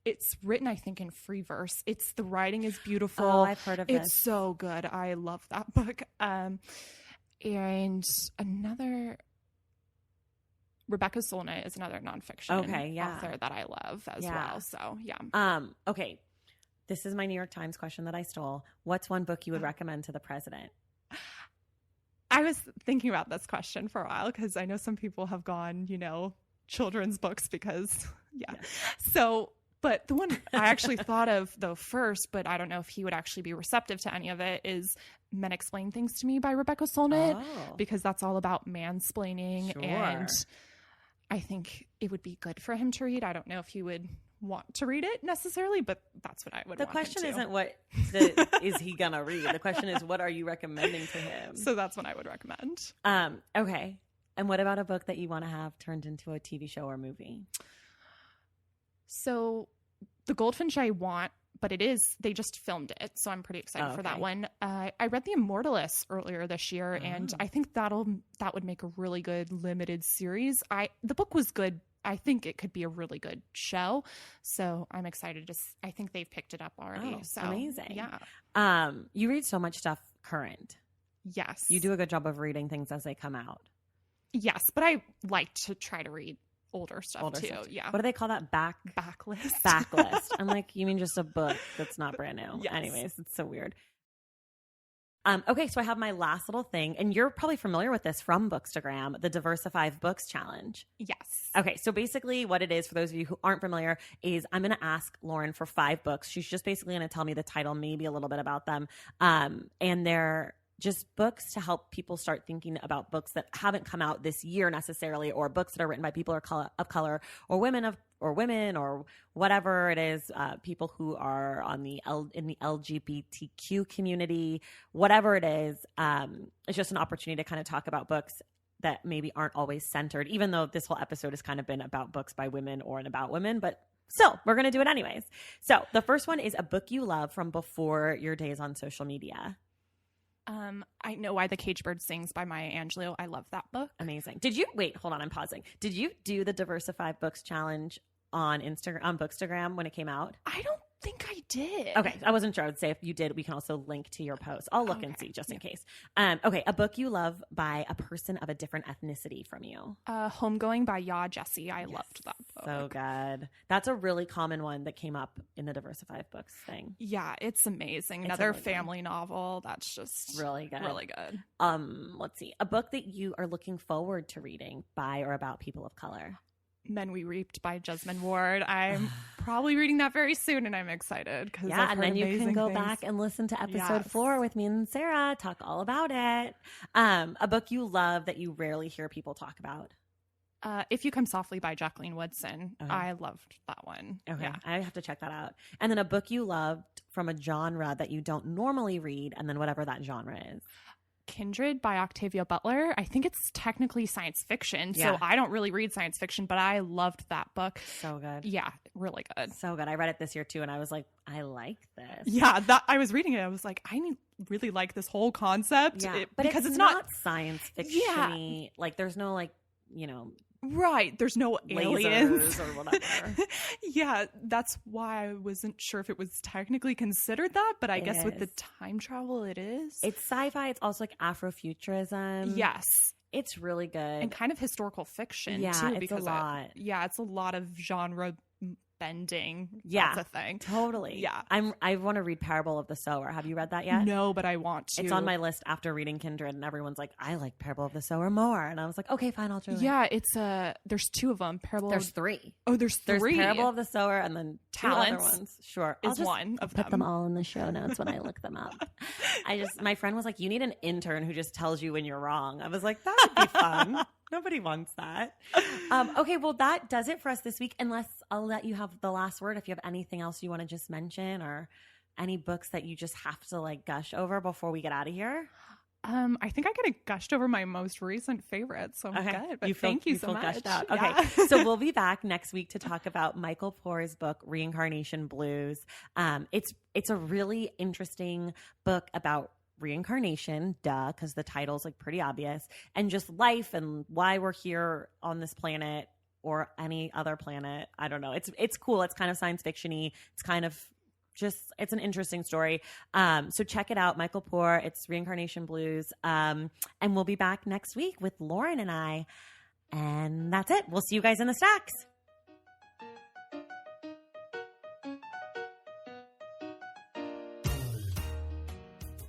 it's written, I think, in free verse. The writing is beautiful. Oh, I've heard of it. It's so good. I love that book. And another... Rebecca Solnit is another nonfiction author that I love as well. So, yeah. Okay. This is my New York Times question that I stole. What's one book you would recommend to the president? I was thinking about this question for a while because I know some people have gone, children's books because, So, but the one I actually thought of, though, first, but I don't know if he would actually be receptive to any of it, is Men Explain Things to Me by Rebecca Solnit, because that's all about mansplaining. Sure. And I think it would be good for him to read. I don't know if he would want to read it necessarily, but that's what I would want him to. The question isn't what is he going to read. The question is, what are you recommending to him? So that's what I would recommend. Okay. And what about a book that you want to have turned into a TV show or movie? So The Goldfinch I want, but they just filmed it. So I'm pretty excited for that one. I read The Immortalist earlier this year, and I think that would make a really good limited series. The book was good. I think it could be a really good show. So I'm excited I think they've picked it up already. So amazing. Yeah. You read so much stuff current. Yes. You do a good job of reading things as they come out. Yes, but I like to try to read older stuff too. Yeah. What do they call that? Backlist. Backlist. I'm like, you mean just a book that's not brand new? Yes. Anyways, it's so weird. Okay, so I have my last little thing, and you're probably familiar with this from Bookstagram, the Diversify Books Challenge. Yes. Okay, so basically what it is, for those of you who aren't familiar, is I'm going to ask Lauren for 5 books. She's just basically going to tell me the title, maybe a little bit about them, and they're just books to help people start thinking about books that haven't come out this year necessarily, or books that are written by people of color or women or whatever it is, people who are in the LGBTQ community, whatever it is. It's just an opportunity to kind of talk about books that maybe aren't always centered, even though this whole episode has kind of been about books by women or about women, but still, we're going to do it anyways. So the first one is a book you love from before your days on social media. I Know Why the Caged Bird Sings by Maya Angelou. I love that book. Amazing. Wait, hold on, I'm pausing. Did you do the Diversify Books Challenge on Bookstagram when it came out? I don't think I did. Okay, I wasn't sure. I would say if you did, we can also link to your post. I'll look and see just in case. Okay, a book you love by a person of a different ethnicity from you. Homegoing by Ya Jessie. I loved that book. So good. That's a really common one that came up in the Diversified Books thing. Yeah, it's amazing. Another family novel that's just really good. Really good. Let's see. A book that you are looking forward to reading by or about people of color. Men We Reaped by Jesmyn Ward. I'm probably reading that very soon, and I'm excited. Yeah, and then you can go back and listen to episode 4 with me and Sarah, talk all about it. A book you love that you rarely hear people talk about. If You Come Softly by Jacqueline Woodson. I loved that one. Okay, yeah. I have to check that out. And then a book you loved from a genre that you don't normally read, and then whatever that genre is. Kindred by Octavia Butler. I think it's technically science fiction, so I don't really read science fiction, but I loved that book. So good. Yeah, really good. So good. I read it this year too, and I was like, I like this. Yeah, I was reading it. I was like, I really like this whole concept. Yeah, but because it's not science fiction-y. Yeah. Like, there's no Right. There's no aliens lasers or whatever. Yeah, that's why I wasn't sure if it was technically considered that, but I guess with the time travel it is. It's sci-fi. It's also like Afrofuturism. Yes. It's really good. And kind of historical fiction Yeah, too. it's Because a lot. it's a lot of genre bending. Yeah. That's a thing. Totally. Yeah. I want to read Parable of the Sower. Have you read that yet? No, but I want to. It's on my list after reading Kindred, and everyone's like, I like Parable of the Sower more. And I was like, okay, fine, I'll do it. Yeah, it's there's two of them. There's three. Oh, there's three. There's Parable of the Sower and then two other ones. Sure. Is one of them. Put them all in the show notes when I look them up. My friend was like, you need an intern who just tells you when you're wrong. I was like, that would be fun. Nobody wants that. Okay, well, that does it for us this week, unless I'll let you have the last word if you have anything else you want to just mention or any books that you just have to like gush over before we get out of here. I think I kind of gushed over my most recent favorite, so I'm good. But thank you so much. Gushed out. Okay, Yeah. So we'll be back next week to talk about Michael Poor's book, Reincarnation Blues. It's a really interesting book about reincarnation, because the title's like pretty obvious, and just life and why we're here on this planet or any other planet. I don't know. It's cool. It's kind of science fiction-y. It's kind of it's an interesting story. So check it out, Michael Poor. It's Reincarnation Blues. And we'll be back next week with Lauren and I. And that's it. We'll see you guys in the stacks.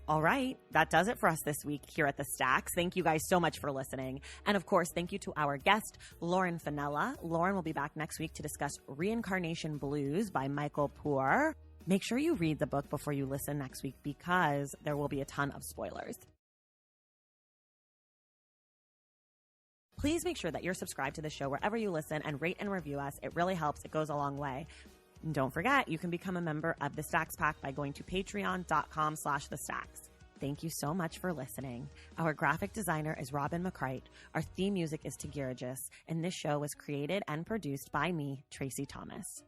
All right, that does it for us this week here at The Stacks. Thank you guys so much for listening. And of course, thank you to our guest, Lauren Fanella. Lauren will be back next week to discuss Reincarnation Blues by Michael Poor. Make sure you read the book before you listen next week, because there will be a ton of spoilers. Please make sure that you're subscribed to the show wherever you listen, and rate and review us. It really helps. It goes a long way. And don't forget, you can become a member of the Stacks Pack by going to patreon.com/thestacks. Thank you so much for listening. Our graphic designer is Robin McCrite. Our theme music is Tegirigis, and this show was created and produced by me, Tracy Thomas.